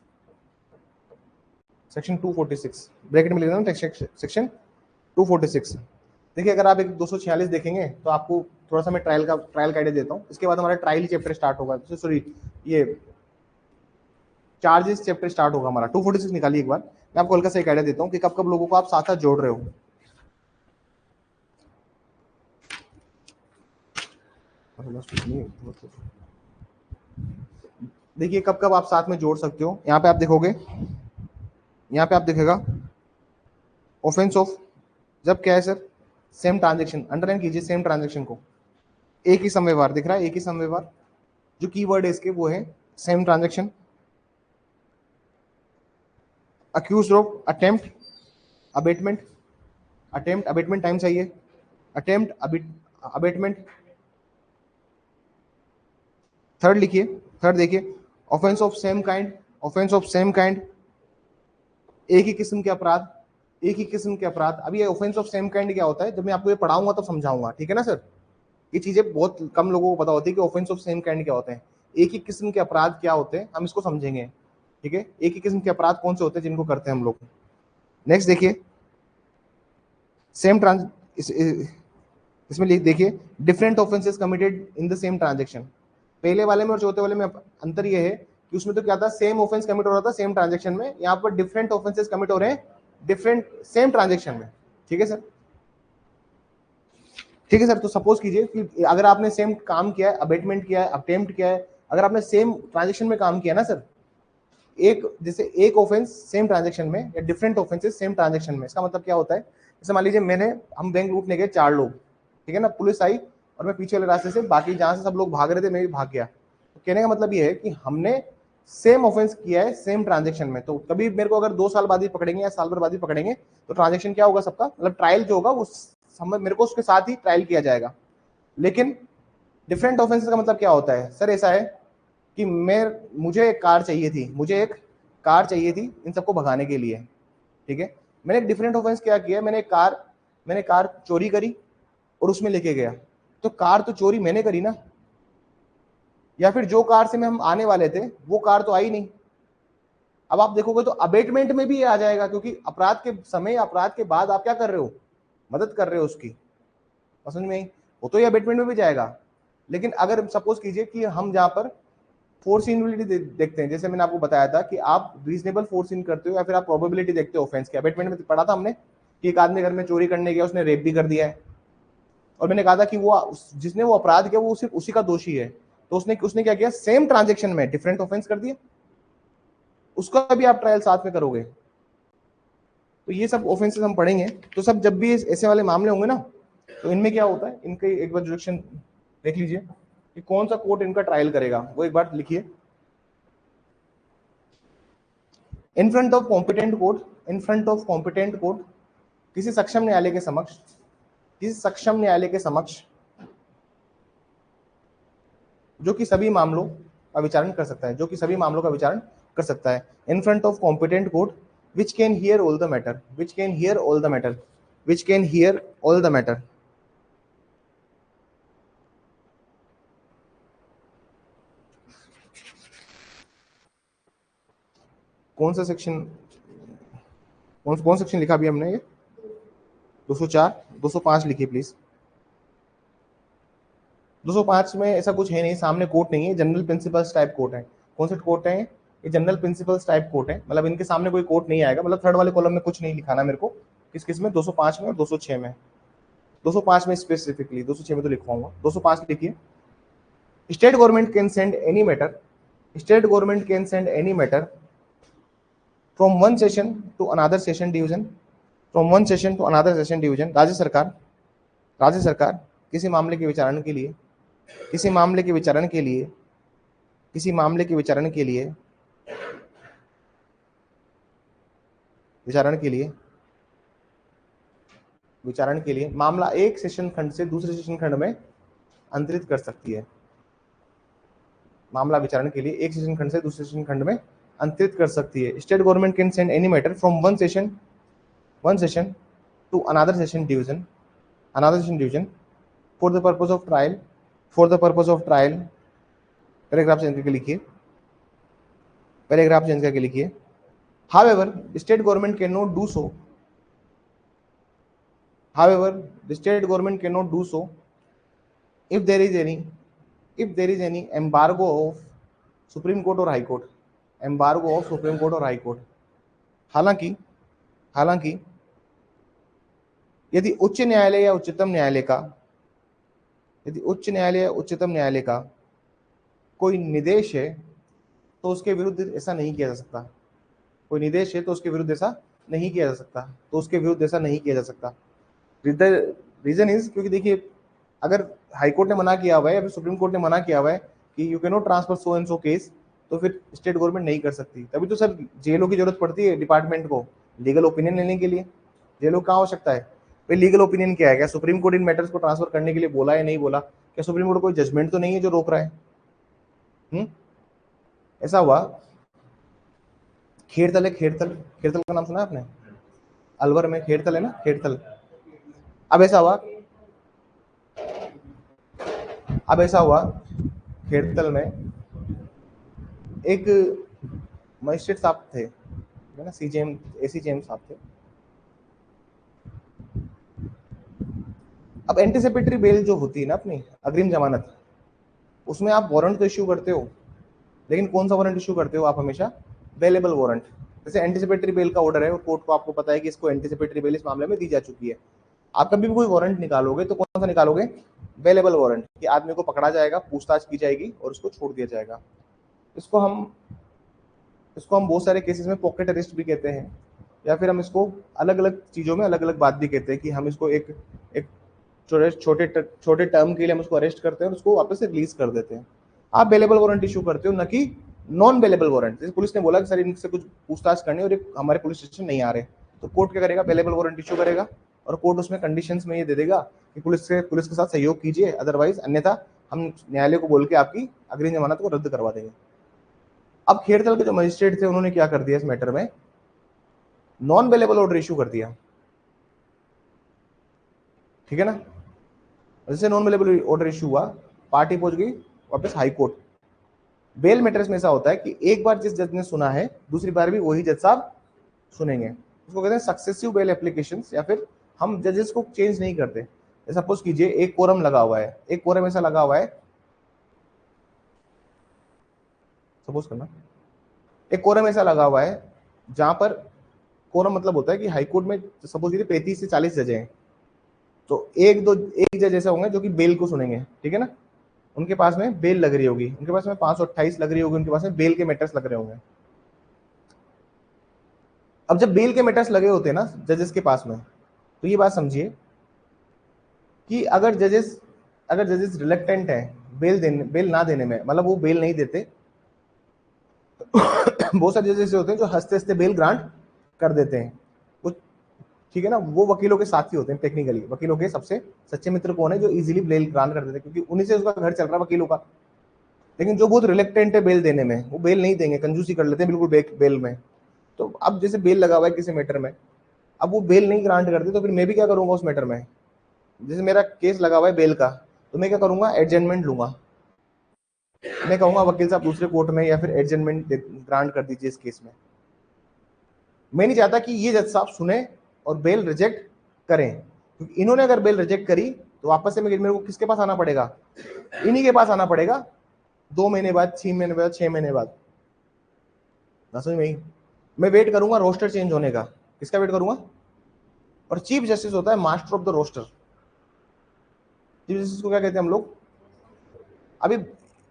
Speaker 1: section 246 bracket में लिखना सेक्शन 246। देखिए अगर आप एक 246 देखेंगे तो आपको थोड़ा सा मैं ट्रायल का आइडिया देता हूँ। इसके बाद हमारा ट्रायल चैप्टर स्टार्ट होगा, सॉरी ये चार्जेस चैप्टर स्टार्ट होगा हमारा। 246 निकालिए एक बार, मैं आपको हल्का सा एक आइडिया देता हूँ कि कब कब लोगों को आप साथ साथ जोड़ रहे हो। देखिए कब कब आप साथ में जोड़ सकते हो। यहाँ पे आप देखोगे, यहाँ पे आप देखेगा ऑफेंस ऑफ, जब क्या है सर, सेम ट्रांजेक्शन, अंडरलाइन कीजिए सेम ट्रांजेक्शन को, एक ही समय व्यवहार दिख रहा है, एक ही समय व्यवहार, जो कीवर्ड है इसके वो है same transaction. Accused of attempt abetment, attempt abetment time चाहिए, अटेम्प्ट अबेटमेंट। थर्ड लिखिए, थर्ड देखिए, offence of same kind, offence of same kind, एक ही किस्म के अपराध, एक ही किस्म के अपराध। अभी ये ऑफेंस ऑफ सेम काइंड क्या होता है, जब मैं आपको ये पढ़ाऊंगा तो समझाऊंगा, ठीक है ना सर। ये चीजें बहुत कम लोगों को पता होती है कि ऑफेंस ऑफ सेम काइंड क्या होते हैं, एक ही किस्म के अपराध क्या होते हैं, हम इसको समझेंगे, ठीक है। एक ही किस्म के अपराध कौन से होते हैं जिनको करते हैं हम लोग। नेक्स्ट देखिए, सेम इसमें देखिए different offences committed in the same transaction. पहले वाले में और चौथे वाले में अंतर ये है कि उसमें तो क्या था, सेम ऑफेंस कमिट हो रहा था सेम ट्रांजेक्शन में, यहाँ पर डिफरेंट ऑफेंसेस कमिट हो रहे हैं डिफरेंट सेम ट्रांजेक्शन में। ठीक है सर, ठीक है सर। तो सपोज कीजिए कि अगर आपने सेम काम किया है, अबेटमेंट किया है, अटेम्प्ट किया है, अगर आपने सेम ट्रांजेक्शन में काम किया ना सर, एक जैसे एक ऑफेंस सेम ट्रांजेक्शन में या डिफरेंट ऑफेंसेस सेम ट्रांजेक्शन में, इसका मतलब क्या होता है, जैसे मान लीजिए हम बैंक लूटने गए 4 लोग, ठीक है ना, पुलिस आई और मैं पीछे वाले रास्ते से, बाकी जहां से सब लोग भाग रहे थे मैं भी भाग गया। तो कहने का मतलब ये है कि हमने सेम ऑफेंस किया है सेम ट्रांजेक्शन में, तो कभी मेरे को अगर 2 साल बाद ही पकड़ेंगे या साल भर बाद ही पकड़ेंगे तो ट्रांजेक्शन क्या होगा सबका, मतलब ट्रायल जो होगा वो मेरे को उसके साथ ही ट्रायल किया जाएगा। लेकिन डिफरेंट ऑफेंसेस का मतलब क्या होता है सर, ऐसा है कि मुझे एक कार चाहिए थी, इन सबको भगाने के लिए, ठीक है। मैंने एक डिफरेंट ऑफेंस क्या किया, मैंने कार चोरी करी और उसमें लेके गया, तो कार तो चोरी मैंने करी ना, या फिर जो कार से हम आने वाले थे वो कार तो आई नहीं। अब आप देखोगे तो अबेटमेंट में भी ये आ जाएगा, क्योंकि अपराध के समय अपराध के बाद आप क्या कर रहे हो, मदद कर रहे हो उसकी, समझ में आई? वो तो ये अबेटमेंट में भी जाएगा। लेकिन अगर सपोज कीजिए कि हम जहां पर फोर्स इनबिलिटी देखते हैं, जैसे मैंने आपको बताया था कि आप रीजनेबल फोर्स इन करते हो या फिर आप प्रोबेबिलिटी देखते हो ऑफेंस की, अबेटमेंट में पढ़ा था हमने कि एक आदमी घर में चोरी करने गया, उसने रेप भी कर दिया है, और मैंने कहा था कि वो जिसने वो अपराध किया वो सिर्फ उसी का दोषी है, तो उसने उसने क्या किया, सेम ट्रांजेक्शन में डिफरेंट ऑफेंस कर दिया, उसका भी आप ट्रायल साथ में करोगे। तो ये सब ऑफेंसेस हम पढ़ेंगे। तो सब जब भी ऐसे वाले मामले होंगे ना, तो इनमें क्या होता है, इनके एक बार जुडिक्शन देख लीजिए कि कौन सा कोर्ट इनका ट्रायल करेगा, वो एक बार लिखिए। In front of competent court, in front of competent court, किसी सक्षम न्यायालय के समक्ष, किसी सक्षम न्यायालय के समक्ष, जो कि सभी मामलों का विचारण कर सकता है, जो कि सभी मामलों का विचारण कर सकता है। In front of competent court which can hear all the matter, which can hear all the matter, which can hear all the matter. कौन सा सेक्शन, कौन सेक्शन लिखा अभी हमने, ये 204 205 लिखिए प्लीज। 205 में ऐसा कुछ है नहीं, सामने कोर्ट नहीं है, जनरल प्रिंसिपल्स टाइप कोर्ट है। कौन से कोर्ट है ये, जनरल प्रिंसिपल्स टाइप कोर्ट है, मतलब इनके सामने कोई कोर्ट नहीं आएगा, मतलब थर्ड वाले कॉलम में कुछ नहीं लिखाना मेरे को, किस किस में, 205 में और 206 में। 205 में स्पेसिफिकली, 206 में तो लिखवाऊंगा, 205 लिखिए। State government can send any matter, state government can send any matter from one session to another session division, from one session to another session division. राज्य सरकार किसी मामले के विचारण के लिए, किसी मामले के विचारण के लिए, किसी मामले के विचारण के लिए, विचारण के लिए, विचारण के लिए मामला एक सेशन खंड से दूसरे सेशन खंड में अंतरित कर सकती है। मामला विचारण के लिए एक सेशन खंड से दूसरे सेशन खंड में अंतरित कर सकती है। State government can send any matter from one session to another session division for the purpose of trial, for the purpose of trial. Paragraph change करके लिखिए, पैराग्राफ चेंज करके लिखिए। However the state government can not do so, however the state government cannot do so if there is any embargo of supreme court or high court, embargo of supreme court or high court। हालांकि यदि उच्च न्यायालय या उच्चतम न्यायालय का, यदि उच्च न्यायालय या उच्चतम न्यायालय का कोई निर्देश है तो उसके विरुद्ध ऐसा नहीं किया जा सकता, कोई निर्देश है तो उसके विरुद्ध ऐसा नहीं किया जा सकता, तो उसके विरुद्ध ऐसा नहीं किया जा सकता। रीजन इज, क्योंकि देखिए अगर हाई कोर्ट ने मना किया हुआ है या फिर सुप्रीम कोर्ट ने मना किया हुआ है कि you can not transfer so and so case, तो फिर स्टेट गवर्नमेंट नहीं कर सकती। तभी तो सर जेलों की जरूरत पड़ती है डिपार्टमेंट को लीगल ओपिनियन लेने के लिए। जेलों का आवश्यकता है भाई, लीगल ओपिनियन क्या है, क्या सुप्रीम कोर्ट इन मैटर्स को ट्रांसफर करने के लिए बोला या नहीं बोला, क्या सुप्रीम कोर्ट कोई जजमेंट तो नहीं है जो रोक रहा है। ऐसा हुआ खेड़तल है, खेड़तल का नाम सुना है आपने, अलवर में खेड़तल है ना, खेड़तल। अब ऐसा हुआ खेड़तल में एक मजिस्ट्रेट साहब थे, है ना, सीजेएम एसीजेएम साहब थे। अब एंटीसिपेटरी बेल जो होती है ना, अपनी अग्रिम जमानत, उसमें आप वारंट तो इश्यू करते हो, लेकिन कौन सा वारंट इश्यू करते हो आप हमेशा? Bailable warrant. जैसे एंटिसिपेटरी बेल का ऑर्डर है और कोर्ट को आपको पता है कि इसको एंटिसिपेटरी बेल इस मामले में दी जा चुकी है, आप कभी भी कोई वारंट निकालोगे तो कौन सा निकालोगे? बेलेबल वारंट, कि आदमी को पकड़ा जाएगा, पूछताछ की जाएगी और उसको छोड़ दिया जाएगा। इसको हम बहुत सारे केसेस में पॉकेट अरेस्ट भी कहते हैं, या फिर हम इसको अलग अलग चीज़ों में अलग अलग बात भी कहते हैं कि हम इसको एक एक छोटे टर्म के लिए हम उसको अरेस्ट करते हैं और उसको वापस से रिलीज कर देते हैं। आप बेलेबल वारंट इशू करते हो, न कि नॉन बेलेबल वारंट। जैसे पुलिस ने बोला कि सर इनसे कुछ पूछताछ करनी और हमारे पुलिस स्टेशन नहीं आ रहे, तो कोर्ट क्या करेगा? बेलेबल वारंट इशू करेगा और कोर्ट उसमें कंडीशंस में ये दे देगा कि पुलिस के साथ सहयोग कीजिए, अदरवाइज अन्यथा हम न्यायालय को बोल के आपकी अग्रिम जमानत को रद्द करवा देंगे। अब खेड़तल के जो मजिस्ट्रेट थे उन्होंने क्या कर दिया इस मैटर में? नॉन बेलेबल ऑर्डर इशू कर दिया, ठीक है ना। जैसे नॉन बेलेबल ऑर्डर इशू हुआ, पार्टी पहुंच गई वापस हाई कोर्ट। बेल मैटर्स में ऐसा होता है कि एक बार जिस जज ने सुना है दूसरी बार भी वही जज साहब सुनेंगे, उसको कहते हैं सक्सेसिव बेल एप्लीकेशंस, या फिर हम जजेस को चेंज नहीं करते। सपोज कीजिए एक कोरम लगा हुआ है, एक कोरम ऐसा लगा हुआ है, सपोज करना एक कोरम ऐसा लगा हुआ है जहां पर कोरम मतलब होता है कि हाईकोर्ट में सपोज कीजिए 35 से 40 जज हैं, तो एक जज ऐसे होंगे जो कि बेल को सुनेंगे, ठीक है ना। उनके पास में बेल लग रही होगी, उनके पास में 528 लग रही होगी, उनके पास में बेल के मैटर्स लग रहे होंगे। अब जब बेल के मैटर्स लगे होते हैं ना जजेस के पास में, तो ये बात समझिए कि अगर जजेस रिलेक्टेंट है बेल ना देने में, मतलब वो बेल नहीं देते बहुत सारे जजेस होते हैं जो हंसते हंसते बेल ग्रांट कर देते हैं, वो ठीक है ना, वो वकीलों के साथी होते हैं। टेक्निकली वकीलों के सबसे सच्चे मित्र कौन है? जो इजीली बेल ग्रांट कर देते हैं, क्योंकि उन्हीं से उसका घर चल रहा है वकीलों का। लेकिन जो बहुत रिलेक्टेंट है बेल देने में, वो बेल नहीं देंगे, कंजूसी कर लेते हैं बिल्कुल बेल में। तो अब जैसे बेल लगा हुआ है किसी मैटर में, अब वो बेल नहीं ग्रांट करते, तो फिर मैं भी क्या करूंगा उस मैटर में? जैसे मेरा केस लगा हुआ है बेल का, तो मैं क्या करूंगा? एडजमेंट लूंगा। मैं कहूंगा वकील साहब दूसरे कोर्ट में या फिर एडजमेंट ग्रांट कर दीजिए इस केस में। मैं नहीं चाहता कि ये जज साहब सुने और बेल रिजेक्ट करें, क्योंकि इन्होंने अगर बेल रिजेक्ट करी तो वापस से मेरे को किसके पास आना पड़ेगा? इन्हीं के पास आना पड़ेगा 2 महीने बाद, 6 महीने बाद, 6 महीने बाद। ना समझ में? मैं वेट करूंगा रोस्टर चेंज होने का। किसका वेट करूंगा? और चीफ जस्टिस होता है master of the roster. Chief justice को क्या कहते हैं हम लोग? अभी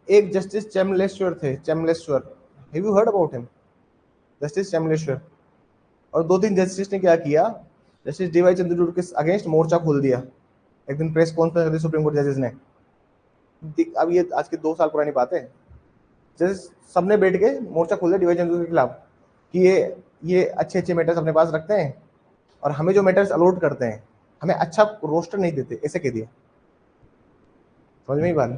Speaker 1: एक जस्टिस चेमलेश्वर थे, Chelameswar, have you heard about him? Justice Chelameswar. और 2-3 जस्टिस ने क्या किया? जस्टिस डीवाई चंद्रचूड़ के अगेंस्ट मोर्चा खोल दिया। एक दिन प्रेस कॉन्फ्रेंस करती सुप्रीम कोर्ट जजेस ने। अब ये आज के 2 साल पुरानी बात है। जजेस सबने बैठ के मोर्चा खोल दिया डीवाई चंद्रचूड़ के खिलाफ कि ये अच्छे अच्छे मैटर्स अपने पास रखते हैं और हमें जो मैटर्स अलॉट करते हैं हमें अच्छा रोस्टर नहीं देते, ऐसे कह दिया। समझ में ही बात?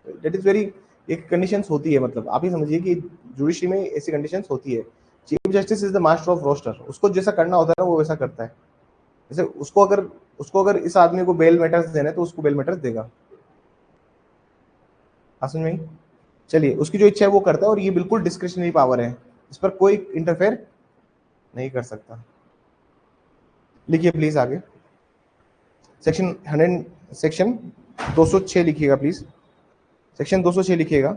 Speaker 1: दैट इज वेरी, एक कंडीशंस होती है, मतलब आप ही समझिए कि जुडिशरी में ऐसी कंडीशंस होती है। Chief justice is the master of roster, उसको जैसा करना होता है ना वो वैसा करता है। जैसे उसको अगर इस आदमी को बेल मैटर्स देने तो उसको बेल मैटर्स देगा। समझ में? चलिए, उसकी जो इच्छा है वो करता है और ये बिल्कुल डिस्क्रिशनरी पावर है, इस पर कोई इंटरफेयर नहीं कर सकता। लिखिए प्लीज आगे सेक्शन 206 लिखिएगा प्लीज। सेक्शन 206 लिखिएगा।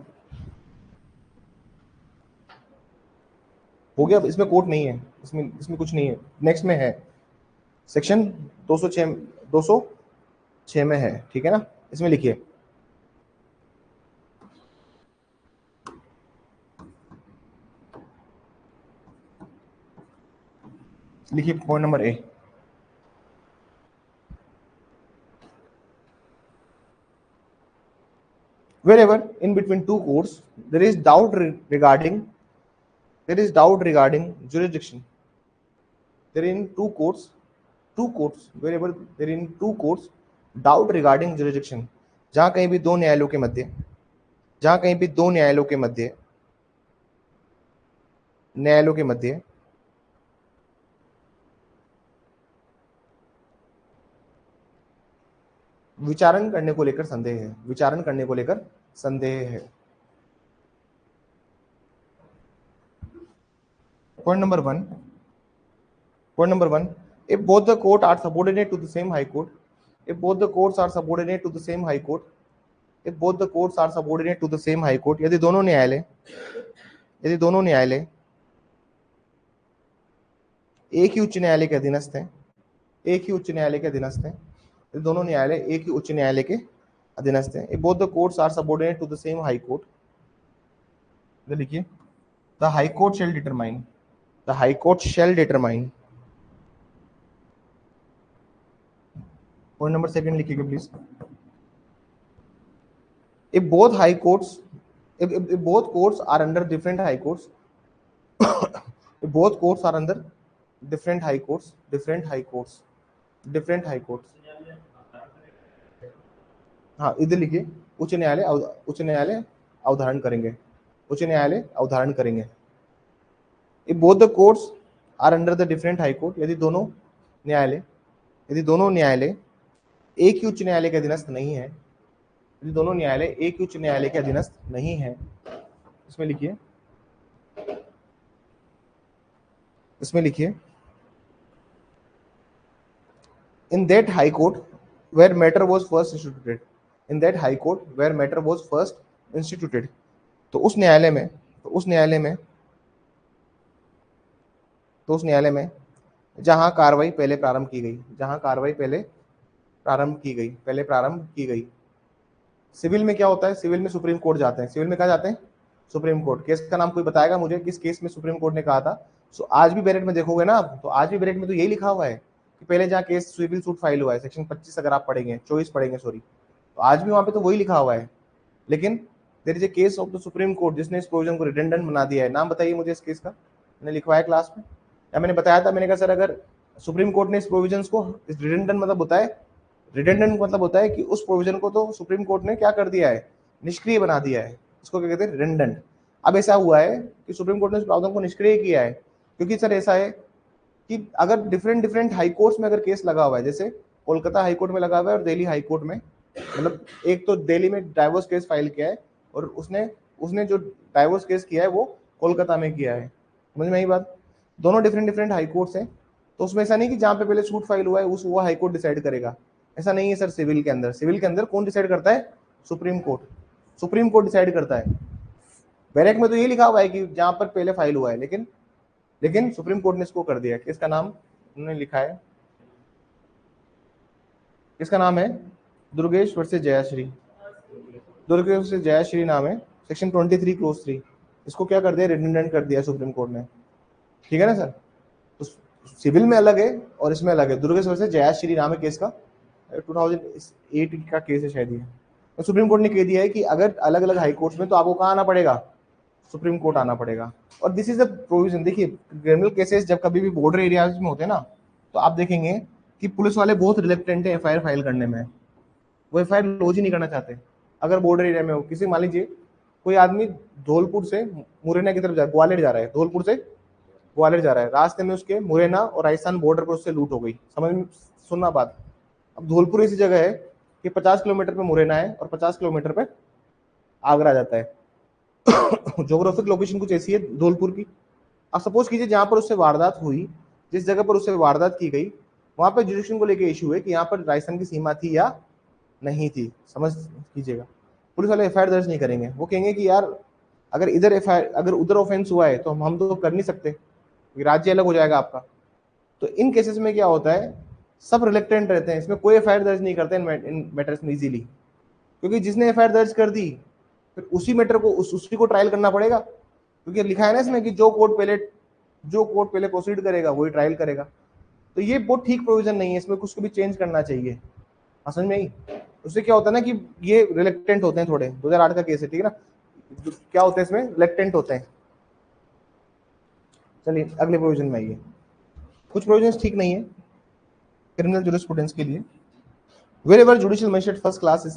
Speaker 1: हो गया, इसमें कोर्ट नहीं है, इसमें कुछ नहीं है, नेक्स्ट में है। सेक्शन 206 में है, ठीक है ना। इसमें लिखिए, point number A. Wherever in between two courts there is doubt regarding jurisdiction, there in two courts wherever there in two courts doubt regarding jurisdiction, जहां कहीं भी दो न्यायालयों के मध्य विचारण करने को लेकर संदेह है। Point number one, if both the court are subordinate to the same high court, if both the courts are subordinate to the same high court, यदि दोनों न्यायालय एक ही उच्च न्यायालय के अधीनस्थ हैं, दोनों न्यायालय एक ही उच्च न्यायालय के अधीनस्थ हैं, both the courts are subordinate to the same high court, लिखिए the high court shall determine, point number second लिखिएगा please. if both high courts if both courts are under different high courts if both courts are under different high courts हाँ इधर लिखिए उच्च न्यायालय अवधारण करेंगे if both the courts are under the different high court, यदि दोनों न्यायालय एक ही उच्च न्यायालय के अधीनस्थ नहीं है, इसमें लिखिए in that high court where matter was first instituted, तो उस न्यायालय में जहां कार्रवाई पहले प्रारंभ की गई, सिविल में क्या होता है, सिविल में सुप्रीम कोर्ट जाते हैं, सुप्रीम कोर्ट। केस का नाम कोई बताएगा मुझे किस केस में सुप्रीम कोर्ट ने कहा था? सो आज भी बैरेट में देखोगे ना, तो आज भी बैरेट में तो यही लिखा हुआ है कि पहले जहाँ केस सिविल सूट फाइल हुआ है, सेक्शन 25 अगर आप पढ़ेंगे, 24 पढ़ेंगे सॉरी, तो आज भी वहां पे तो वही लिखा हुआ है। लेकिन there is a case of the Supreme Court जिसने इस प्रोविजन को रिडंडेंट बना दिया है। नाम बताइए मुझे इस केस का, मैंने लिखवाया क्लास में या मैंने बताया था? मैंने कहा सर अगर सुप्रीम कोर्ट ने इस प्रोविजन को, रिडंडेंट मतलब होता है कि उस प्रोविजन को तो सुप्रीम कोर्ट ने क्या कर दिया है, निष्क्रिय बना दिया है, इसको क्या कहते हैं, रिडंडेंट। अब ऐसा हुआ है कि सुप्रीम कोर्ट ने इस प्रावधान को निष्क्रिय किया है, क्योंकि सर ऐसा है कि अगर डिफरेंट हाई कोर्ट्स में अगर केस लगा हुआ है, जैसे कोलकाता हाई कोर्ट में लगा हुआ है और दिल्ली हाई कोर्ट में, मतलब एक तो दिल्ली में डाइवोर्स केस फाइल किया है और उसने जो डाइवोर्स केस किया है वो कोलकाता में किया है, समझ में आई बात? दोनों डिफरेंट हाई कोर्ट्स हैं, तो उसमें ऐसा नहीं कि जहाँ पे पहले सूट फाइल हुआ है वो हाई कोर्ट डिसाइड करेगा, ऐसा नहीं है सर। सिविल के अंदर कौन डिसाइड करता है? सुप्रीम कोर्ट डिसाइड करता है। बैरेक में तो ये लिखा हुआ है कि जहां पर पहले फाइल हुआ है, लेकिन सुप्रीम कोर्ट ने इसको कर दिया। किसका नाम उन्होंने लिखा है? किसका नाम है? दुर्गेश वर्सेस जयाश्री नाम है, सेक्शन 23 क्लोज 3। इसको क्या कर दिया? रिडंडेंट कर दिया सुप्रीम कोर्ट ने, ठीक है ना सर? तो सिविल में अलग है और इसमें अलग है। दुर्गेश वर्सेस जयाश्री नाम है केस का, 2008 का केस है शायद ये। तो सुप्रीम कोर्ट ने कह दिया है कि अगर अलग अलग हाई कोर्ट्स में, तो आपको कहाँ आना पड़ेगा? सुप्रीम कोर्ट आना पड़ेगा। और दिस इज अ प्रोविजन। देखिए क्रिमिनल केसेस जब कभी भी बॉर्डर एरियाज में होते हैं ना, तो आप देखेंगे कि पुलिस वाले बहुत रिलेक्टेंट है एफआईआर फाइल करने में, वो एफआईआर लॉन्च ही नहीं करना चाहते। अगर बॉर्डर एरिया में हो, किसी मान लीजिए कोई आदमी धौलपुर से मुरैना की तरफ ग्वालियर जा रहा है, धौलपुर से ग्वालियर जा रहा है, रास्ते में उसके मुरैना और राजस्थान बॉर्डर पर उससे लूट हो गई। समझ में, सुनना बात। अब धौलपुर ऐसी जगह है कि 50 किलोमीटर पे मुरैना है और 50 किलोमीटर पे आगरा जाता है। ज्योग्राफिक लोकेशन कुछ ऐसी है धौलपुर की। अब सपोज कीजिए जहां पर उससे वारदात हुई, जिस जगह पर उससे वारदात की गई, वहां पर जुडिक्शन को लेकर इशू है कि यहाँ पर राजस्थान की सीमा थी या नहीं थी। समझ कीजिएगा, पुलिस वाले एफआईआर दर्ज नहीं करेंगे। वो कहेंगे कि यार अगर इधर एफआईआर, अगर उधर ऑफेंस हुआ है तो हम तो कर नहीं सकते, राज्य अलग हो जाएगा आपका। तो इन केसेस में क्या होता है, सब रिलेक्टेंट रहते हैं, इसमें कोई एफआईआर दर्ज नहीं करते इन मैटर्स में इजीली, क्योंकि जिसने एफआईआर दर्ज कर दी फिर उसी मैटर को उसी को ट्रायल करना पड़ेगा, क्योंकि लिखा है ना इसमें कि जो कोर्ट पहले प्रोसीड करेगा वही ट्रायल करेगा। तो ये बहुत ठीक प्रोविजन नहीं है, इसमें कुछ को भी चेंज करना चाहिए। समझ में आई? उससे क्या होता है ना कि ये रिलेक्टेंट होते हैं थोड़े, 2008 का केस है, ठीक है ना? क्या होता है इसमें, रिलेक्टेंट होते हैं। चलिए अगले प्रोविजन में आइए। कुछ प्रोविजन ठीक नहीं है क्रिमिनल जूरिस्प्रूडेंस के लिए। Wherever judicial magistrate first class is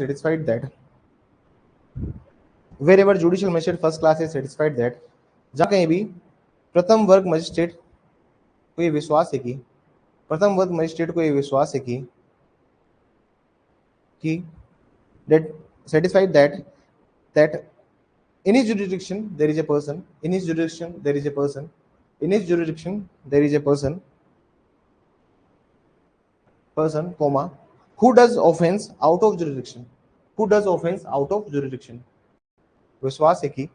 Speaker 1: satisfied that जहाँ कहीं भी प्रथम वर्ग मजिस्ट्रेट को ये विश्वास है कि that satisfied that in his jurisdiction there is a person, comma, who does offense out of jurisdiction, who does offence out of jurisdiction, विश्वास है कि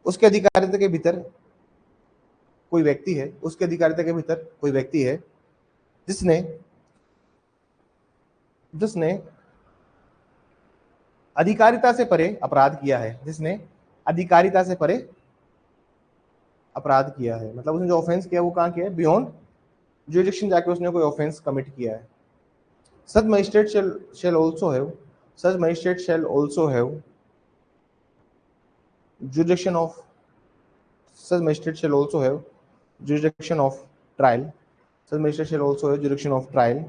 Speaker 1: उसके अधिकारिता के भीतर कोई व्यक्ति है, उसके अधिकारिता के भीतर कोई व्यक्ति है जिसने जिसने अधिकारिता से परे अपराध किया है, जिसने अधिकारिता से परे अपराध किया है, मतलब उसने जो ऑफेंस किया वो कहां किया है, बियॉन्ड जुरिडिक्शन जाके उसने कोई ऑफेंस कमिट किया है। सच magistrate shall also have, such magistrate shall also have jurisdiction of, such magistrate shall also have jurisdiction of trial, such magistrate shall also have jurisdiction of trial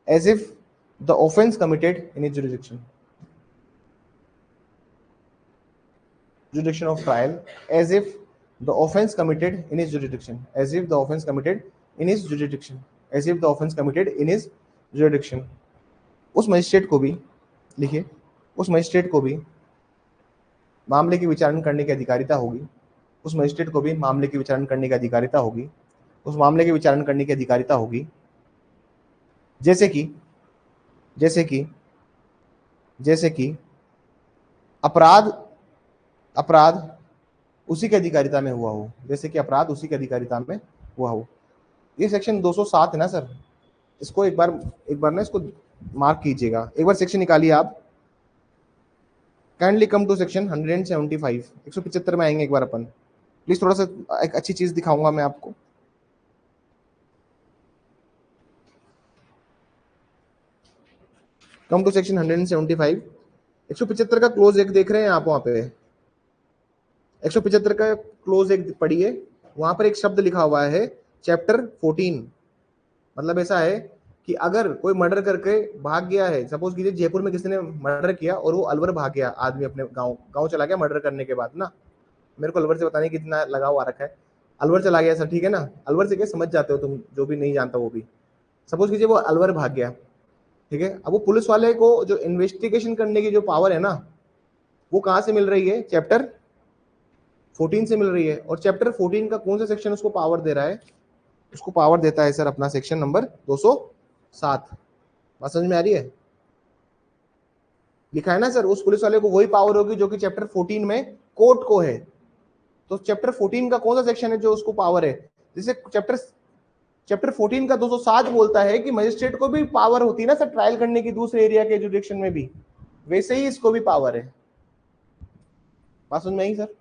Speaker 1: as if the offense committed in his jurisdiction, jurisdiction of trial as if the offense committed in his jurisdiction, as if the offense committed in his jurisdiction, as if the offense committed in his jurisdiction। उस मजिस्ट्रेट को भी लिखिए, उस मजिस्ट्रेट को भी मामले की विचारण करने की अधिकारिता होगी, उस मजिस्ट्रेट को भी मामले की विचारण करने की अधिकारिता होगी, उस मामले की विचारण करने की अधिकारिता होगी जैसे कि जैसे कि जैसे कि अपराध अपराध उसी के अधिकारिता में हुआ हो, जैसे कि अपराध उसी के अधिकारिता में हुआ हो। ये सेक्शन 207 है ना सर, इसको एक बार ना इसको मार्क कीजिएगा, एक बार सेक्शन निकालिए आप। काइंडली कम टू सेक्शन 175, 175 में आएंगे एक बार अपन। प्लीज थोड़ा सा एक अच्छी चीज दिखाऊंगा मैं आपको। कम टू सेक्शन 175, 175 का क्लोज एक देख रहे हैं आप, वहां पे 175 का क्लोज एक पढ़िए, वहां पर एक शब्द लिखा हुआ है चैप्टर 14। मतलब ऐसा है कि अगर कोई मर्डर करके भाग गया है, सपोज कीजिए जयपुर में किसी ने मर्डर किया और वो अलवर भाग गया, आदमी अपने गांव चला गया मर्डर करने के बाद ना, मेरे को अलवर से बताने कितना लगाव आ रखा है, अलवर चला गया सर, ठीक है ना, अलवर से क्या समझ जाते हो तुम, जो भी नहीं जानता वो भी। सपोज कीजिए वो अलवर भाग गया, ठीक है। अब वो पुलिस वाले को जो इन्वेस्टिगेशन करने की जो पावर है ना, वो कहां से मिल रही है, चैप्टर 14 से मिल रही है। और चैप्टर 14 का कौन सा सेक्शन उसको पावर दे रहा है, उसको पावर देता है सर अपना सेक्शन नंबर 207। बात समझ में आ रही है, लिखा है ना सर, उस पुलिस वाले को वही पावर होगी जो कि चैप्टर 14 में कोर्ट को है। तो चैप्टर 14 का कौन सा सेक्शन है जो उसको पावर है, जैसे चैप्टर 14 का 207 बोलता है कि मजिस्ट्रेट को भी पावर होती है ना सर ट्रायल करने की दूसरे एरिया के जुडिक्शन में भी, वैसे ही इसको भी पावर है। बात समझ में आई सर।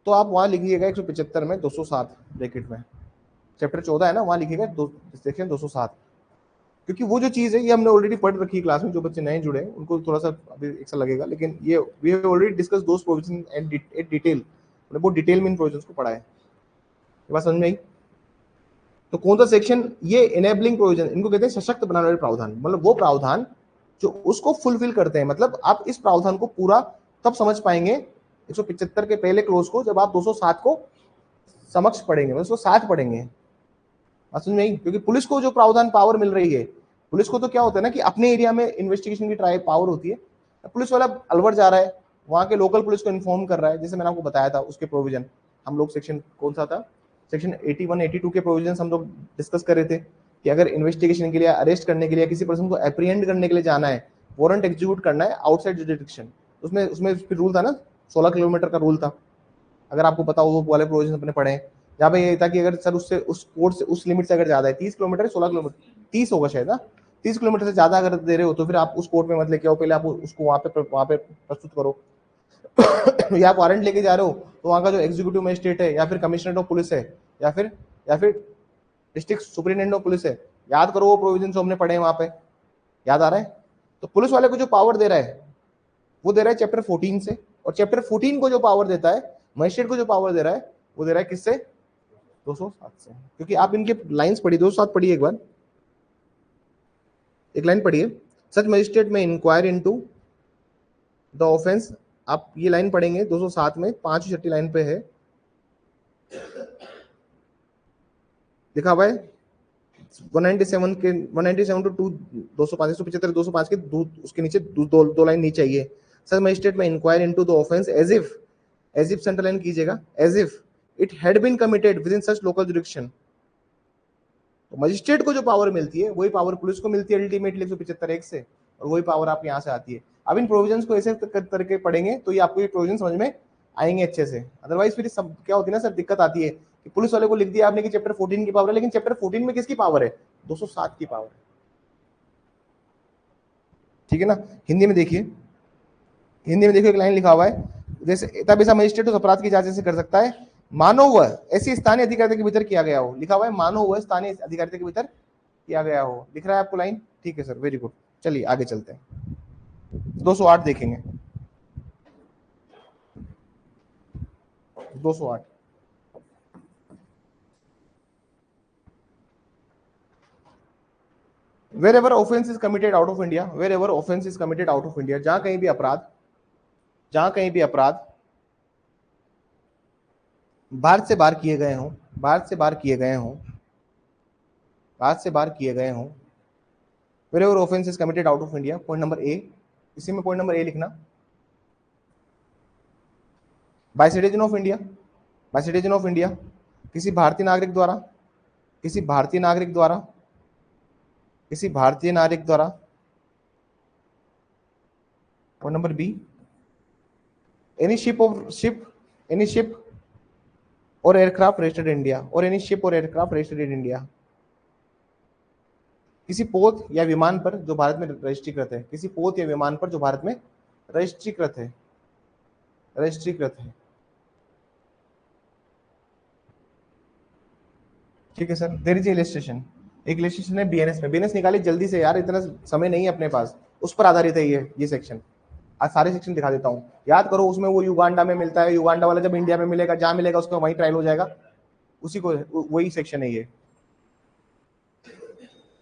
Speaker 1: तो आप वहां लिखिएगा 175 में 207 ब्रैकेट में, चैप्टर 14 है ना, वहां लिखिएगा सेक्शन 207, क्योंकि वो जो चीज है ये हमने ऑलरेडी पढ़ रखी है क्लास में। जो बच्चे नए जुड़े हैं उनको थोड़ा सा अभी एक सा लगेगा, लेकिन ये we have already discuss those provision at detail, मतलब वो डिटेल में इन प्रोविजंस को पढ़ा है। ये बात समझ में आई। तो कौन सा सेक्शन, ये इनेबलिंग प्रोविजन, इनको कहते हैं सशक्त बनाने वाले प्रावधान, मतलब वो प्रावधान जो उसको फुलफिल करते हैं। मतलब आप इस प्रावधान को पूरा तब समझ पाएंगे 175 के पहले क्लोज को, जब आप 207 को समक्ष पढ़ेंगे, मतलब 207 पढ़ेंगे। बात समझ में आई। क्योंकि पुलिस को जो प्रावधान पावर मिल रही है, पुलिस को तो क्या होता है ना कि अपने एरिया में इन्वेस्टिगेशन की ट्राई पावर होती है। पुलिस वाला अलवर जा रहा है, वहां के लोकल पुलिस को इन्फॉर्म कर रहा है, जैसे मैंने आपको बताया था उसके प्रोविजन, हम लोग सेक्शन कौन सा था, सेक्शन 81 82 के प्रोविजन हम लोग डिस्कस कर रहे थे कि अगर इन्वेस्टिगेशन के लिए, अरेस्ट करने के लिए, किसी पर्सन को अप्रीहेंड करने के लिए जाना है, वारंट एग्जीक्यूट करना है आउटसाइड जुरिडिक्शन, उसमें फिर रूल था ना 16 किलोमीटर का रूल था। अगर आपको पता हो वो वाले प्रोविजन अपने पढ़े हैं, जहाँ पे ये था कि अगर सर उससे उस कोर्ट से उस लिमिट से अगर ज्यादा है 30 किलोमीटर 16 किलोमीटर 30 होगा शायद ना, 30 किलोमीटर से ज्यादा अगर दे रहे हो तो फिर आप उस कोर्ट में मत लेके आओ, पहले आप उसको वहां पे प्रस्तुत करो। या आप वारंट लेके जा रहे हो तो वहां का जो एग्जीक्यूटिव मजिस्ट्रेट है, या फिर कमिश्नर ऑफ पुलिस है, या फिर डिस्ट्रिक्ट सुपरिटेंडेंट ऑफ पुलिस है, याद करो वो प्रोविजन जो हमने पढ़े हैं वहां पे, याद आ रहा है। तो पुलिस वाले को जो पावर दे रहा है वो दे रहा है चैप्टर 14 से, और चैप्टर 14 को जो पावर देता है मजिस्ट्रेट को, जो पावर दे रहा है वो दे रहा है किससे, 207 से। क्योंकि आप इनके लाइंस पढ़िए, 207 पढ़िए एक बार, एक लाइन पढ़िए, सच magistrate may inquire into the offence, आप ये लाइन पढ़ेंगे 207 में 5-6 लाइन पे है, लिखा हुआ है 197 के 197 टू 205 175 205 के उसके नीचे दो लाइन नीचे चाहिए। Such magistrate may inquire into the offence as if centre line कीजिएगा, as if it had been committed within such local jurisdiction. तो मजिस्ट्रेट को जो पावर मिलती है वही पावर पुलिस को मिलती है अल्टीमेटली 175 से। और वही पावर आप यहाँ से आती है। अब इन प्रोविजंस को ऐसे करके पढ़ेंगे तो ये आपको ये प्रोविजन समझ में आएंगे अच्छे से। अदरवाइज फिर सब क्या होती है ना सर, दिक्कत आती है कि पुलिस वाले को लिख दिया आपने कि चैप्टर 14 की पावर है, लेकिन चैप्टर 14 में किसकी पावर है? 207 की पावर है। ठीक है ना। हिंदी में देखिए, हिंदी में देखिए एक लाइन लिखा हुआ है, जैसे तब ऐसा मजिस्ट्रेट उस अपराध की जांच ऐसे कर सकता है मानो वह ऐसी स्थानीय अधिकारिता के भीतर किया गया हो। लिखा हुआ है मानो वह स्थानीय अधिकारिता के भीतर किया गया हो, दिख रहा है आपको लाइन? ठीक है सर, वेरी गुड। चलिए आगे चलते हैं, 208 देखेंगे। 208 wherever offense is committed out of India, wherever offense is committed out of India, जहां कहीं भी अपराध, जहां कहीं भी अपराध भारत से बाहर किए गए हों, भारत से बाहर किए गए हों, भारत से बाहर किए गए हों, wherever offense is committed out of India, point number A, इसी में पॉइंट नंबर ए लिखना, by citizen of India, by citizen of India, किसी भारतीय नागरिक द्वारा, किसी भारतीय नागरिक द्वारा, किसी भारतीय नागरिक द्वारा, point number B, any ship और एयरक्राफ्ट रजिस्टर्ड इंडिया, और एनी शिप और एयरक्राफ्ट रजिस्टर्ड इन इंडिया, किसी पोत या विमान पर जो भारत में रजिस्ट्रीकृत है, किसी पोत या विमान पर जो भारत में रजिस्ट्रीकृत है, रजिस्ट्रीकृत है। ठीक है सर। देयर इज इलस्ट्रेशन, एक इलस्ट्रेशन है बीएनएस में, बीएनएस निकालिए जल्दी से यार, इतना समय नहीं है अपने पास, उस पर आधारित है ये सेक्शन। आज सारे सेक्शन दिखा देता हूँ, याद करो। उसमें वो युगांडा में मिलता है, युगांडा वाला जब इंडिया में मिलेगा, जहां मिलेगा उसका वहीं ट्रायल हो जाएगा, उसी को वही सेक्शन है ये।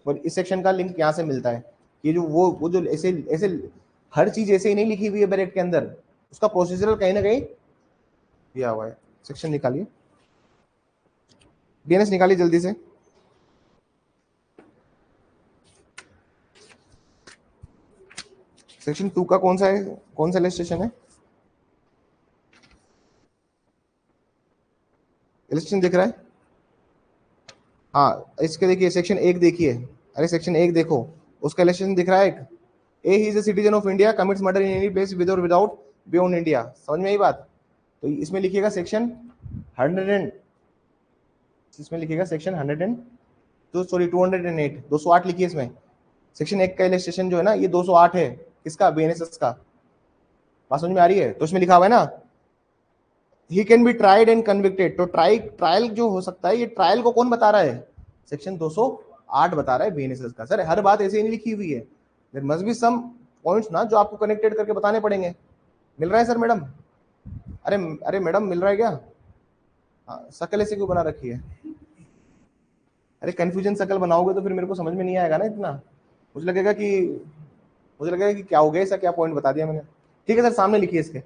Speaker 1: और इस सेक्शन का लिंक यहाँ से मिलता है। ये जो वो जो ऐसे ऐसे हर चीज ऐसे ही नहीं लिखी हुई है ब्रैकेट के अंदर, उसका प्रोसीजरल कहीं ना कहीं दिया हुआ है। सेक्शन निकालिए, बीएनएस निकालिए जल्दी से। सेक्शन 2 का कौन सा है, कौन सा इलस्ट्रेशन है? इलस्ट्रेशन दिख रहा है? हाँ, इसके देखिए सेक्शन 1 देखिए, अरे सेक्शन 1 देखो, उसका इलस्ट्रेशन दिख रहा है एक, a he is a citizen of India commits murder in any place with और विदाउट बियॉन्ड इंडिया। समझ में आई बात? तो इसमें लिखिएगा सेक्शन 100, इसमें लिखिएगा सेक्शन 100 तो सॉरी 208, 208 लिखिए इसमें। सेक्शन 1 का इलस्ट्रेशन जो है ना, ये 208 है, किसका? बीएनएसएस का। बात समझ में आ रही है? तो इसमें लिखा हुआ है ना, he can be tried and convicted. तो ट्रायल जो हो सकता है, ये ट्रायल को कौन बता रहा है? सेक्शन 208 बता रहा है बीएनएसएस का। सर हर बात ऐसे ही नहीं लिखी हुई है, there must be some points ना जो आपको कनेक्टेड करके बताने पड़ेंगे। मिल रहा है सर मैडम? अरे अरे मैडम मिल रहा है क्या? हाँ, शकल ऐसे क्यों बना रखी है? अरे कंफ्यूजन शकल बनाओगे तो फिर मेरे को समझ में नहीं आएगा ना इतना, मुझे लगेगा कि क्या हो गया, ऐसा क्या पॉइंट बता दिया मैंने। ठीक है सर, सामने लिखिए इसके।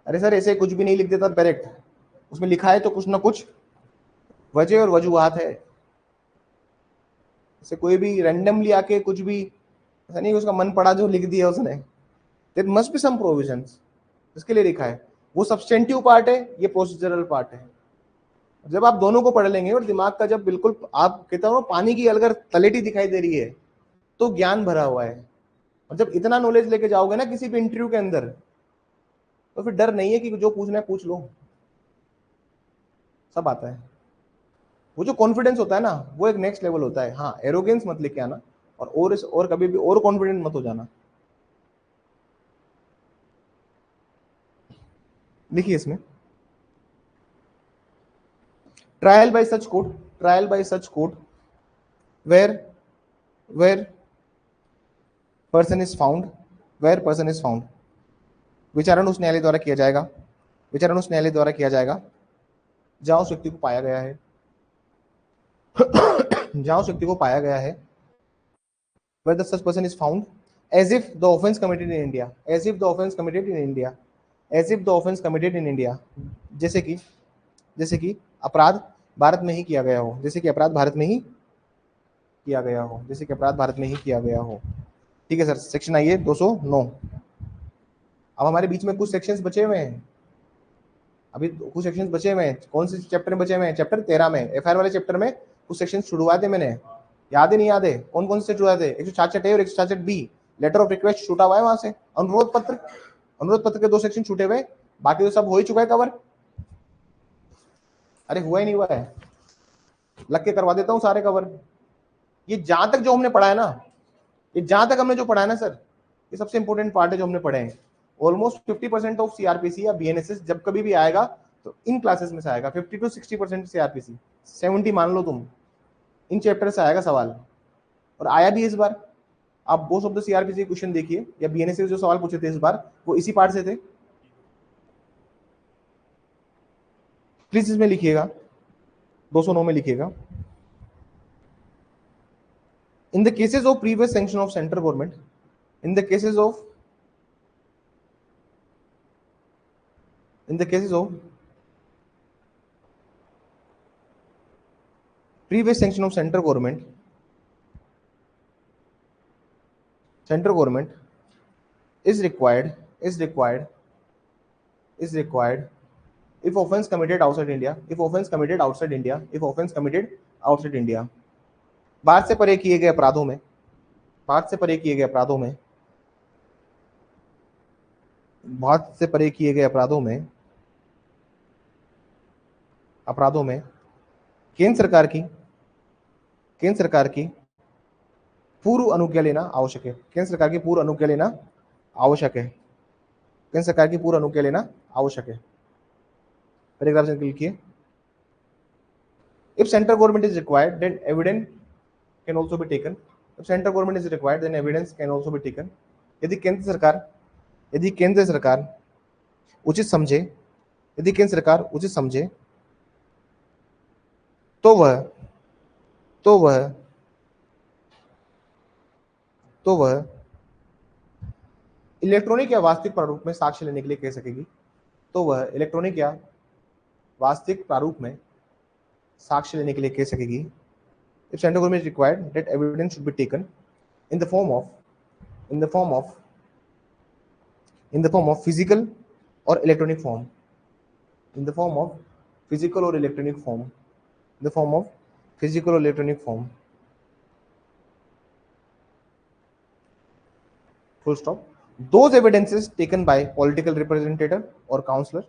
Speaker 1: अरे सर ऐसे कुछ भी नहीं लिख देता डायरेक्ट, उसमें लिखा है तो कुछ ना कुछ वजह और वजूहात है। ऐसे कोई भी रैंडमली आके कुछ भी ऐसा नहीं, उसका मन पड़ा जो लिख दिया उसने। There must be some provisions, इसके लिए लिखा है। वो सब्सटेंटिव पार्ट है, ये प्रोसीजरल पार्ट है। जब आप दोनों को पढ़ लेंगे और दिमाग का जब बिल्कुल आप कहता हूँ पानी की अगर तलेटी दिखाई दे रही है तो ज्ञान भरा हुआ है। और जब इतना नॉलेज लेके जाओगे ना किसी भी इंटरव्यू के अंदर, तो फिर डर नहीं है कि जो पूछना है पूछ लो, सब आता है। वो जो कॉन्फिडेंस होता है ना, वो एक नेक्स्ट लेवल होता है। हाँ, एरोगेंस मत लेके आना, और कभी भी और कॉन्फिडेंट मत हो जाना। लिखिए इसमें, trial by such court, trial by such court where person is found, where person is found, विचारण उस न्यायालय द्वारा किया जाएगा, विचारण उस न्यायालय द्वारा किया जाएगा जहां उस व्यक्ति को पाया गया है, जहां उस व्यक्ति को पाया गया है, where the such person is found, as if the offense committed in India, as if the offense committed in India, as if the offense committed in India, जैसे कि अपराध भारत में ही किया गया हो, जैसे कि अपराध भारत में ही किया गया हो, जैसे कि अपराध भारत में ही किया गया हो। ठीक है सर, सेक्शन आइए 209। अब हमारे बीच में कुछ सेक्शंस बचे हुए हैं, अभी कुछ सेक्शंस बचे हुए हैं। कौन से चैप्टर में बचे हुए हैं? चैप्टर 13 में, एफआईआर वाले चैप्टर में कुछ सेक्शंस छुड़वा दे मैंने, याद ही नहीं याद है? कौन कौन से छुड़ाए थे? 166 ए और 166 बी, लेटर ऑफ रिक्वेस्ट छूटा हुआ है वहां से। अनुरोध पत्र के 2 सेक्शन छूटे हुए, बाकी तो सब हो ही चुका है कवर। अरे हुआ ही नहीं हुआ है, लग के करवा देता हूँ सारे कवर। ये जहां तक जो हमने पढ़ा है ना, ये जहां तक हमने जो पढ़ा है ना सर, ये सबसे इंपॉर्टेंट पार्ट है जो हमने पढ़े हैं। ऑलमोस्ट 50% ऑफ सीआरपीसी या बीएनएसएस जब कभी भी आएगा तो इन क्लासेस में से आएगा। 50 to 60% सीआरपीसी, 70 मान लो तुम, इन चैप्टर से आएगा सवाल। और आया भी इस बार। आप both of the CrPC question देखिए, या बीएनएसएस जो सवाल पूछे थे इस बार वो इसी पार्ट से थे। प्लीज इसमें लिखिएगा, 209 में लिखिएगा। In the cases of previous sanction of central government, in the cases of previous sanction of central government is required if offense committed outside India, Bharat से परे किए गए अपराधों में, भारत से परे किए गए अपराधों में केंद्र सरकार की पूर्व अनुज्ञा लेना आवश्यक है। केंद्र सरकार की पूर्व अनुज्ञा लेना आवश्यक है। पैराग्राफ से लिखिए। If central government is required, then evidence can also be taken. If central government is required, then evidence can also be taken. यदि केंद्र सरकार उचित समझे, तो वह इलेक्ट्रॉनिक या वास्तविक प्रारूप में साक्ष्य लेने के लिए कह सकेगी। If central government is required, that evidence should be taken in the form of physical or electronic form. Full stop. Those evidences taken by political representative or counselor,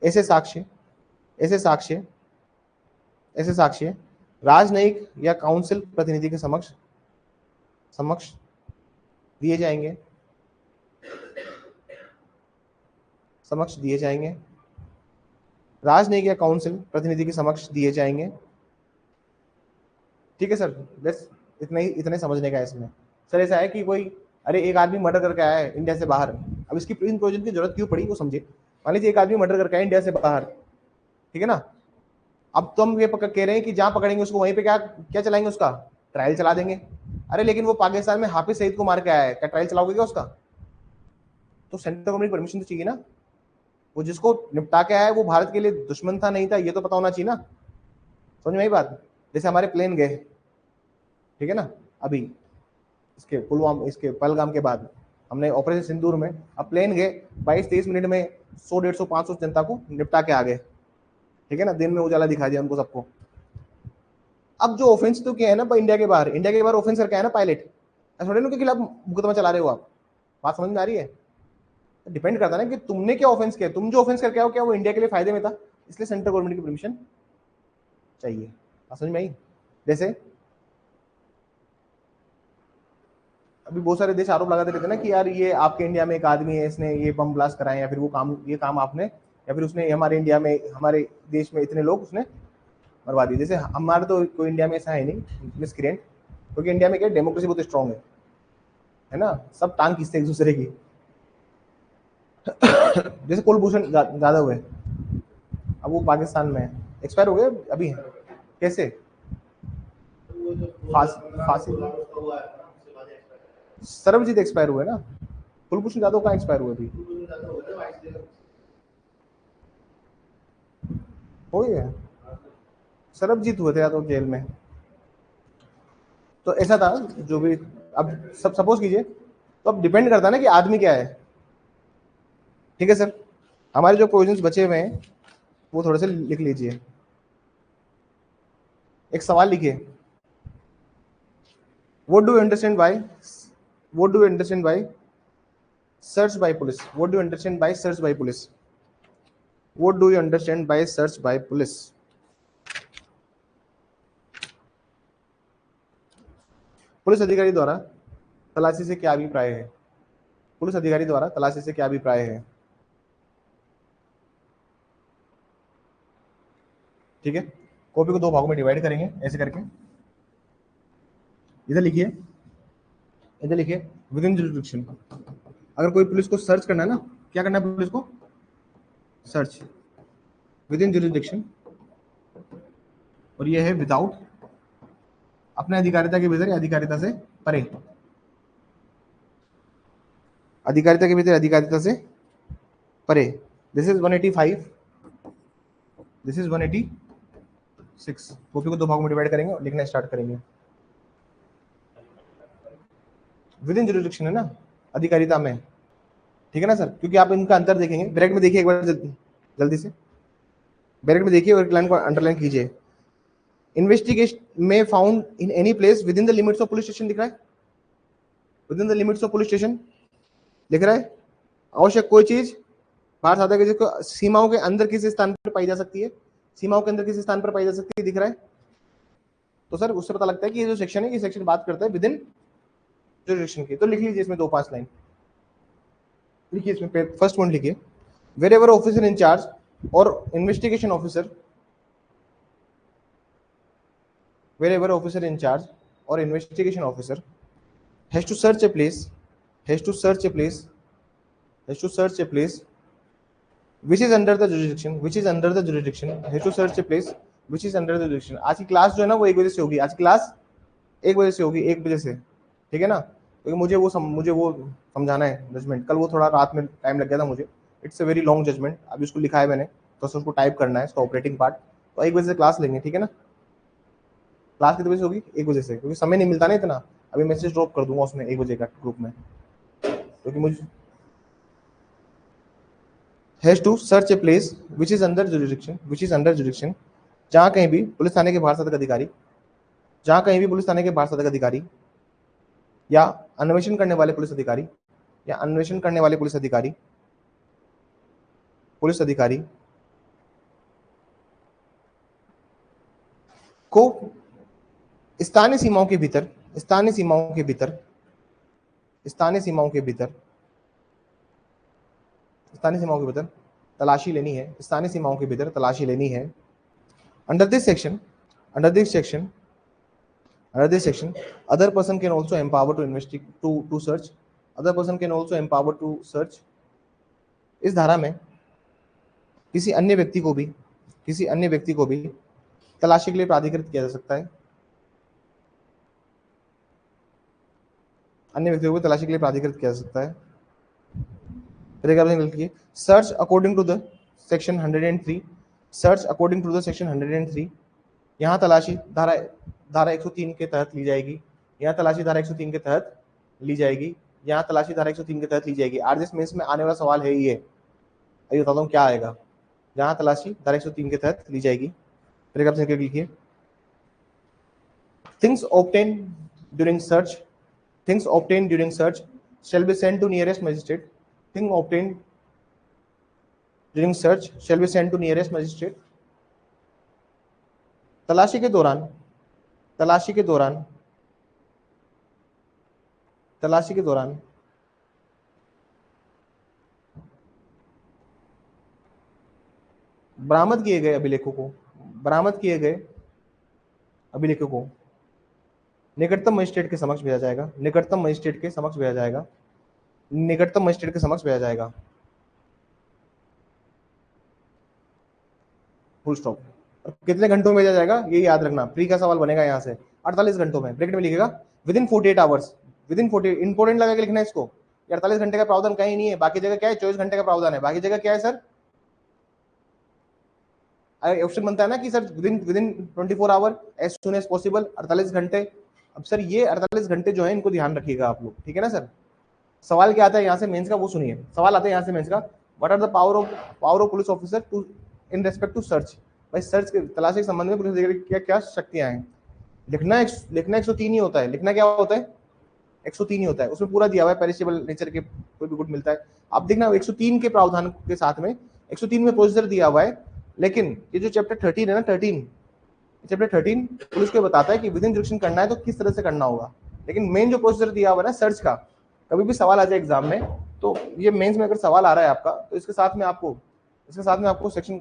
Speaker 1: ऐसे साक्ष्य राजनयिक या काउंसिल प्रतिनिधि के समक्ष दिए जाएंगे। राजनयिक या काउंसिल प्रतिनिधि के समक्ष दिए जाएंगे। ठीक है सर, बस इतने समझने का है इसमें। सर ऐसा है कि कोई, अरे एक आदमी मर्डर करके आया है इंडिया से बाहर, अब इसकी प्रिजन प्रोविजन की जरूरत क्यों पड़ी वो समझे। मान लीजिए एक आदमी मर्डर करके आया इंडिया से बाहर, ठीक है ना, अब तो हम ये कह रहे हैं कि जहां पकड़ेंगे उसको वहीं पे क्या चलाएंगे, उसका ट्रायल चला देंगे। अरे लेकिन वो पाकिस्तान में हाफिज सईद को मार के आया है, क्या ट्रायल चलाओगे क्या उसका? तो सेंट्रल गवर्नमेंट की परमिशन तो चाहिए ना। वो जिसको निपटा के आया है वो भारत के लिए दुश्मन था नहीं था, ये तो पता होना चाहिए ना। समझ में आई बात? जैसे हमारे प्लेन गए, ठीक है ना, अभी इसके पहलगाम के बाद हमने ऑपरेशन सिंदूर में, अब प्लेन गए 22-23 मिनट में 100-150-500 जनता को निपटा के आ गए, ठीक है ना, दिन में उजाला दिखा दिया हमको सबको। अब जो ऑफेंस तो किया है ना इंडिया के बाहर ऑफेंस करके आया ना पायलट, थोड़े उनके खिलाफ मुकदमा चला रहे हो आप। बात समझ में आ रही है? डिपेंड करता है ना कि तुमने क्या ऑफेंस किया, तुम जो ऑफेंस करके आओ क्या वो इंडिया के लिए फायदे में था, इसलिए सेंट्रल गवर्नमेंट की परमिशन चाहिए। बात समझ में आई? जैसे अभी बहुत सारे देश आरोप लगाते रहते ना कि यार ये आपके इंडिया में एक आदमी है, इसने ये बम ब्लास्ट कराए, या फिर ये काम आपने, या फिर उसने हमारे इंडिया में, हमारे देश में इतने लोग उसने मरवा दिए। जैसे हमारे तो कोई इंडिया में ऐसा है नहीं मिसक्रिएंट, क्योंकि इंडिया में क्या डेमोक्रेसी बहुत स्ट्रांग है ना, सब टांग खींचते एक दूसरे की। जैसे कुलभूषण जाधव है, अब वो पाकिस्तान में एक्सपायर हो गए अभी है, कैसे फांसी सर्वजीत एक्सपायर हुए ना, कुलभूषण जाधव कहाँ एक्सपायर हुए अभी? हो गया, सर्वजीत हुए थे या तो जेल में। तो ऐसा था जो भी, अब सब सपोज कीजिए, तो अब डिपेंड करता है ना कि आदमी क्या है। ठीक है सर, हमारे जो प्रोविजंस बचे हुए हैं वो थोड़े से लिख लीजिए। एक सवाल लिखिए, what do you understand by, what do you understand by search by police, what do you understand by search by police, what do you understand by search by police. Police अधिकारी द्वारा तलाशी से क्या अभिप्राय है, पुलिस अधिकारी द्वारा तलाशी से क्या अभिप्राय है। ठीक है, कॉपी को दो भागों में डिवाइड करेंगे ऐसे करके, इधर लिखिए, इधर लिखिए विद इन जुरिडिक्शन। अगर कोई पुलिस को सर्च करना है ना, क्या करना है पुलिस को, सर्च विद इन जुरिडिक्शन, और ये है विदाउट, अपने अधिकारिता के भीतर या अधिकारिता से परे, अधिकारिता के भीतर अधिकारिता से परे। This is 185, this is 186। Copy को दो भागों में डिवाइड करेंगे और लिखना स्टार्ट करेंगे। विद इन जुरिडिक्शन है ना, अधिकारिता में, ठीक है ना सर, क्योंकि आप इनका अंतर देखेंगे। ब्रैकेट में देखिए एक बार जल्दी से, ब्रैकेट में देखिए और एक लाइन को अंडरलाइन कीजिए। इन्वेस्टिगेशन में found in any place with in the limits of police station, दिख रहा है, with in the limits of police station लिख रहा है। आवश्यक कोई चीज भारत साधा के सीमाओं के अंदर किसी स्थान पर पाई जा सकती है, सीमाओं के अंदर किसी स्थान पर पाई जा सकती है, दिख रहा है। तो सर उससे पता लगता है कि ये जो सेक्शन है, ये सेक्शन बात करता है विद इन जुरिडिक्शन की। तो लिख लीजिए इसमें 2-5 लाइन लिखिए। इसमें फर्स्ट पॉइंट लिखिए, वेर एवर ऑफिसर इंचार्ज और investigation officer, wherever officer in charge or investigation officer has to search a place, has to search a place, has to search a place which is under the jurisdiction, which is under the jurisdiction, has to search a place which is under the jurisdiction। आज की क्लास जो है ना वो 1 बजे से होगी, आज की क्लास 1 बजे से होगी, 1 बजे से, ठीक है ना, क्योंकि मुझे वो समझाना है जजमेंट। कल वो थोड़ा रात में टाइम लग गया था मुझे, it's a very long judgement, अभी उसको लिखा है मैंने, तो उसको टाइप करना है, इसका ऑपरेटिंग पार्ट। तो 1 बजे से क्लास लेंगे, ठीक है ना। क्लास कितने बजे से होगी, 1 बजे से, क्योंकि समय नहीं मिलता ना इतना। अभी मैसेज ड्रॉप कर दूंगा उसमें 1 बजे का ग्रुप में, क्योंकि मुझे has to search a place which is under jurisdiction, which is under jurisdiction, जहाँ कहीं भी पुलिस थाने के बाहर साधक अधिकारी, जहाँ कहीं भी पुलिस थाने के बाहर साधक अधिकारी या अन्वेषण करने वाले पुलिस अधिकारी, या अन्वेषण करने वाले पुलिस अधिकारी, पुलिस अधिकारी को स्थानीय सीमाओं के भीतर, स्थानीय सीमाओं के भीतर, स्थानीय सीमाओं के भीतर, स्थानीय सीमाओं के भीतर तलाशी लेनी है, स्थानीय सीमाओं के भीतर तलाशी लेनी है। Under this section, under this section, under this section other person can also empower to investigate, to search, other person can also empower to search. इस धारा में किसी अन्य व्यक्ति को भी, किसी अन्य व्यक्ति को भी तलाशी के लिए प्राधिकृत किया जा सकता है, अन्य व्यक्तियों को तलाशी के लिए प्राधिकृत किया जा सकता है। लिखिए, search according to the section 103, search according to the section 103, यहाँ तलाशी धारा 103 के तहत ली जाएगी, यहाँ तलाशी धारा 103 के तहत ली जाएगी, यहाँ तलाशी धारा 103 के तहत ली जाएगी। आरजेएस मेंस में आने वाला सवाल है ये, अभी बताता हूँ क्या आएगा। जहाँ तलाशी धारा 103 के तहत ली जाएगी, फिर आप लिखिए, things obtain during search, things obtained during search shall be sent to nearest magistrate, thing obtained during search shall be sent to nearest magistrate। तलाशी के दौरान, तलाशी के दौरान, तलाशी के दौरान बरामद किए गए अभिलेखों को, बरामद किए गए अभिलेखों को निकटतम मजिस्ट्रेट के समक्ष भेजा जाएगा, निकटतम मजिस्ट्रेट के समक्ष भेजा जाएगा, निकटतम मजिस्ट्रेट के समक्ष भेजा जाएगा, फुल स्टॉप। और कितने घंटों में भेजा जाएगा ये याद रखना, प्री का सवाल बनेगा यहाँ से, 48 घंटों में। ब्रैकेट में लिखेगा with in 48 hours, with in 40, important लगा के लिखना है इसको। 48 घंटे का प्रावधान कहीं नहीं है, बाकी जगह क्या है, 24 घंटे का प्रावधान है, बाकी जगह क्या है सर, ऑप्शन बनता है ना कि sir within 24 hour, as soon as possible, 48 घंटे। अब सर ये 48 घंटे जो है इनको ध्यान रखिएगा आप लोग, ठीक है ना सर। सवाल क्या आता है यहाँ से मेंस का, वो सुनिए, सवाल आता है यहाँ से मेंस का, what are the power of police officer to in respect to search, भाई सर्च के तलाशी के संबंध में पुलिस अधिकारी की क्या क्या शक्तियां हैं। लिखना 103 ही होता है, लिखना क्या होता है 103 ही होता है, उसमें पूरा दिया हुआ है पेरिशेबल नेचर के कोई भी गुड मिलता है। आप देखना 103 के प्रावधान के साथ में 103 में प्रोसीजर दिया हुआ है, लेकिन ये जो चैप्टर 13 है ना, चैप्टर 13 पुलिस को बताता है कि विद इन जुरिडिक्शन करना है तो किस तरह से करना होगा। लेकिन मेन जो प्रोसीजर दिया हुआ है ना सर्च का, कभी भी सवाल आ जाए एग्जाम में, तो ये मेंस में अगर सवाल आ रहा है आपका, तो इसके साथ में आपको सेक्शन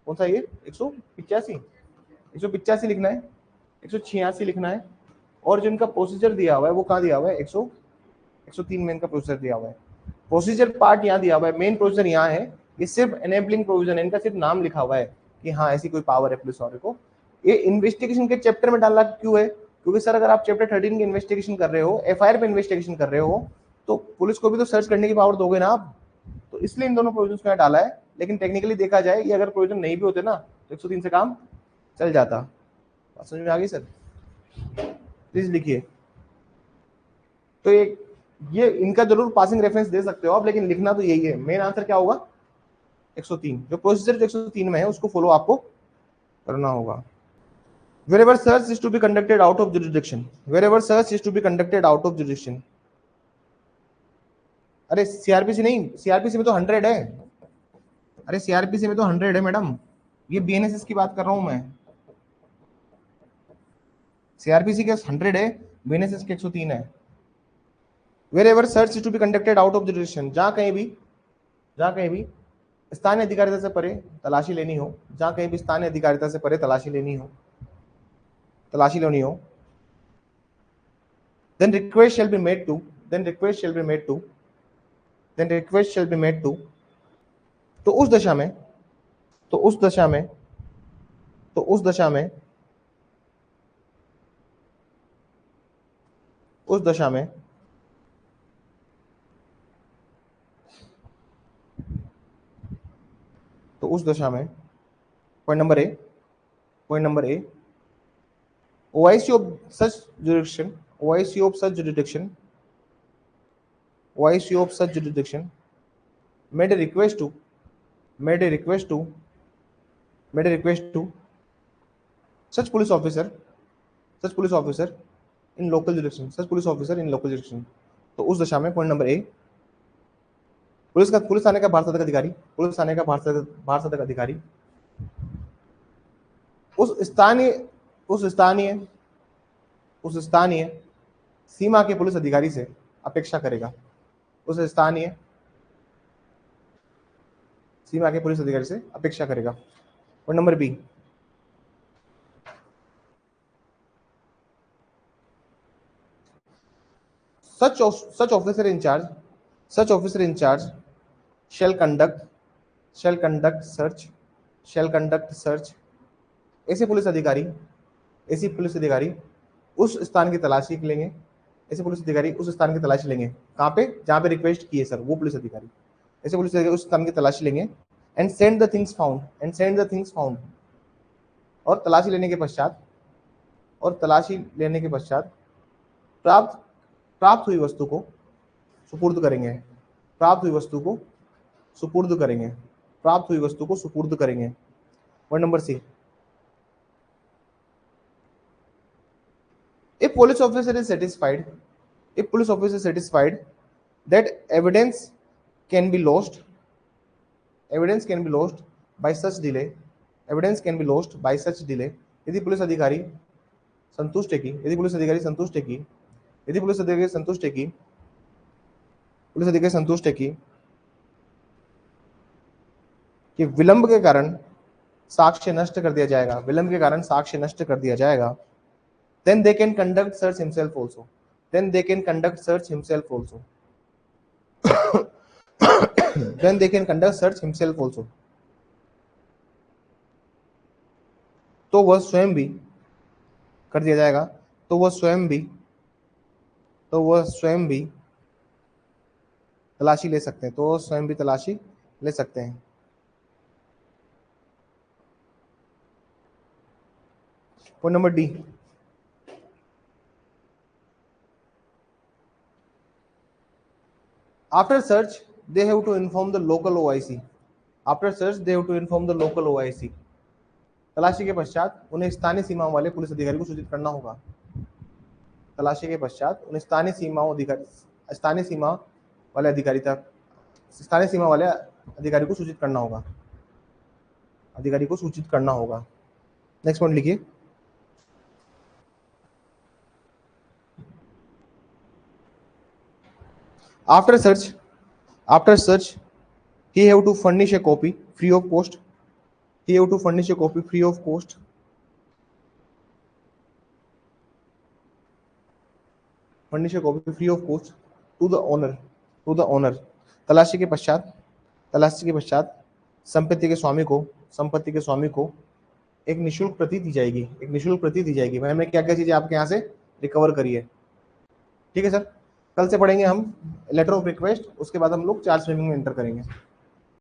Speaker 1: कौन सा, ये 185 लिखना है, 186 लिखना है, और जो इनका प्रोसीजर दिया हुआ है वो कहाँ दिया हुआ है 103 में इनका प्रोसीजर दिया हुआ है। प्रोसीजर पार्ट यहाँ दिया हुआ है, मेन प्रोसीजर यहाँ है, ये सिर्फ एनेबलिंग प्रोविजन है, इनका सिर्फ नाम लिखा हुआ है कि हाँ ऐसी कोई पावर है पुलिस वाले को। ये इन्वेस्टिगेशन के चैप्टर में डालना क्यों है, क्योंकि सर अगर आप चैप्टर 13 की इन्वेस्टिगेशन कर रहे हो, एफआईआर पे इन्वेस्टिगेशन कर रहे हो, तो पुलिस को भी तो सर्च करने की पावर दोगे ना आप, तो इसलिए इन दोनों प्रोविजन में डाला है। लेकिन टेक्निकली देखा जाए ये अगर प्रोविजन नहीं भी होते ना तो 103 से काम चल जाता। बात समझ में आ गई सर, प्लीज लिखिए। तो ये इनका जरूर पासिंग रेफरेंस दे सकते हो आप, लेकिन लिखना तो यही है, मेन आंसर क्या होगा 103, जो प्रोसीजर 103 में है उसको फॉलो आपको करना होगा। wherever search is to be conducted out of jurisdiction, wherever search is to be conducted out of jurisdiction, अरे सीआरपीसी नहीं, सीआरपीसी में तो 100 है, अरे सीआरपीसी में तो 100 है मैडम, ये बीएनएसएस की बात कर रहा हूं मैं, सीआरपीसी के 100 है, बीएनएसएस के 103 है। wherever search is to be conducted out of jurisdiction, जहां कहीं भी स्थानीय अधिकारिता से परे तलाशी लेनी हो, जहां कहीं भी स्थानीय अधिकारिता से परे तलाशी लेनी हो, then request shall be made to, तो उस दशा में point number A OIC of such jurisdiction made a request to such police officer in local jurisdiction, तो उस दशा में पॉइंट नंबर ए पुलिस थाने का भारत अधिकारी उस स्थानीय सीमा के पुलिस अधिकारी से अपेक्षा करेगा, point number B, such officer in charge shall conduct search, ऐसे पुलिस अधिकारी उस स्थान की तलाशी लेंगे, कहाँ पे, जहाँ पे रिक्वेस्ट की है सर, वो पुलिस अधिकारी उस स्थान की तलाशी लेंगे, and send the things found, और तलाशी लेने के पश्चात प्राप्त हुई वस्तु को सुपुर्द करेंगे, point number C, if police officer is satisfied that evidence can be lost by such delay, यदि पुलिस अधिकारी संतुष्ट है कि विलंब के कारण साक्ष्य नष्ट कर दिया जाएगा, then they can conduct search himself also, तो वह स्वयं भी कर दिया जाएगा, तो वह स्वयं भी तलाशी ले सकते हैं, point number D, after search they have to inform the local OIC. After search, they have to inform the local OIC. तलाशी के पश्चात उन्हें स्थानीय सीमाओं वाले पुलिस अधिकारी को सूचित करना होगा। तलाशी के पश्चात उन्हें स्थानीय सीमा वाले अधिकारी को सूचित करना होगा। नेक्स्ट पॉइंट लिखिए। After search, he have to furnish a copy free of cost. To the owner. तलाशी के पश्चात संपत्ति के स्वामी को एक निःशुल्क प्रति दी जाएगी। भाई हमने क्या क्या चीजें आपके यहाँ से रिकवर करी है। ठीक है सर, कल से पढ़ेंगे हम लेटर ऑफ रिक्वेस्ट, उसके बाद हम लोग चार्ज फ्रेमिंग में एंटर करेंगे।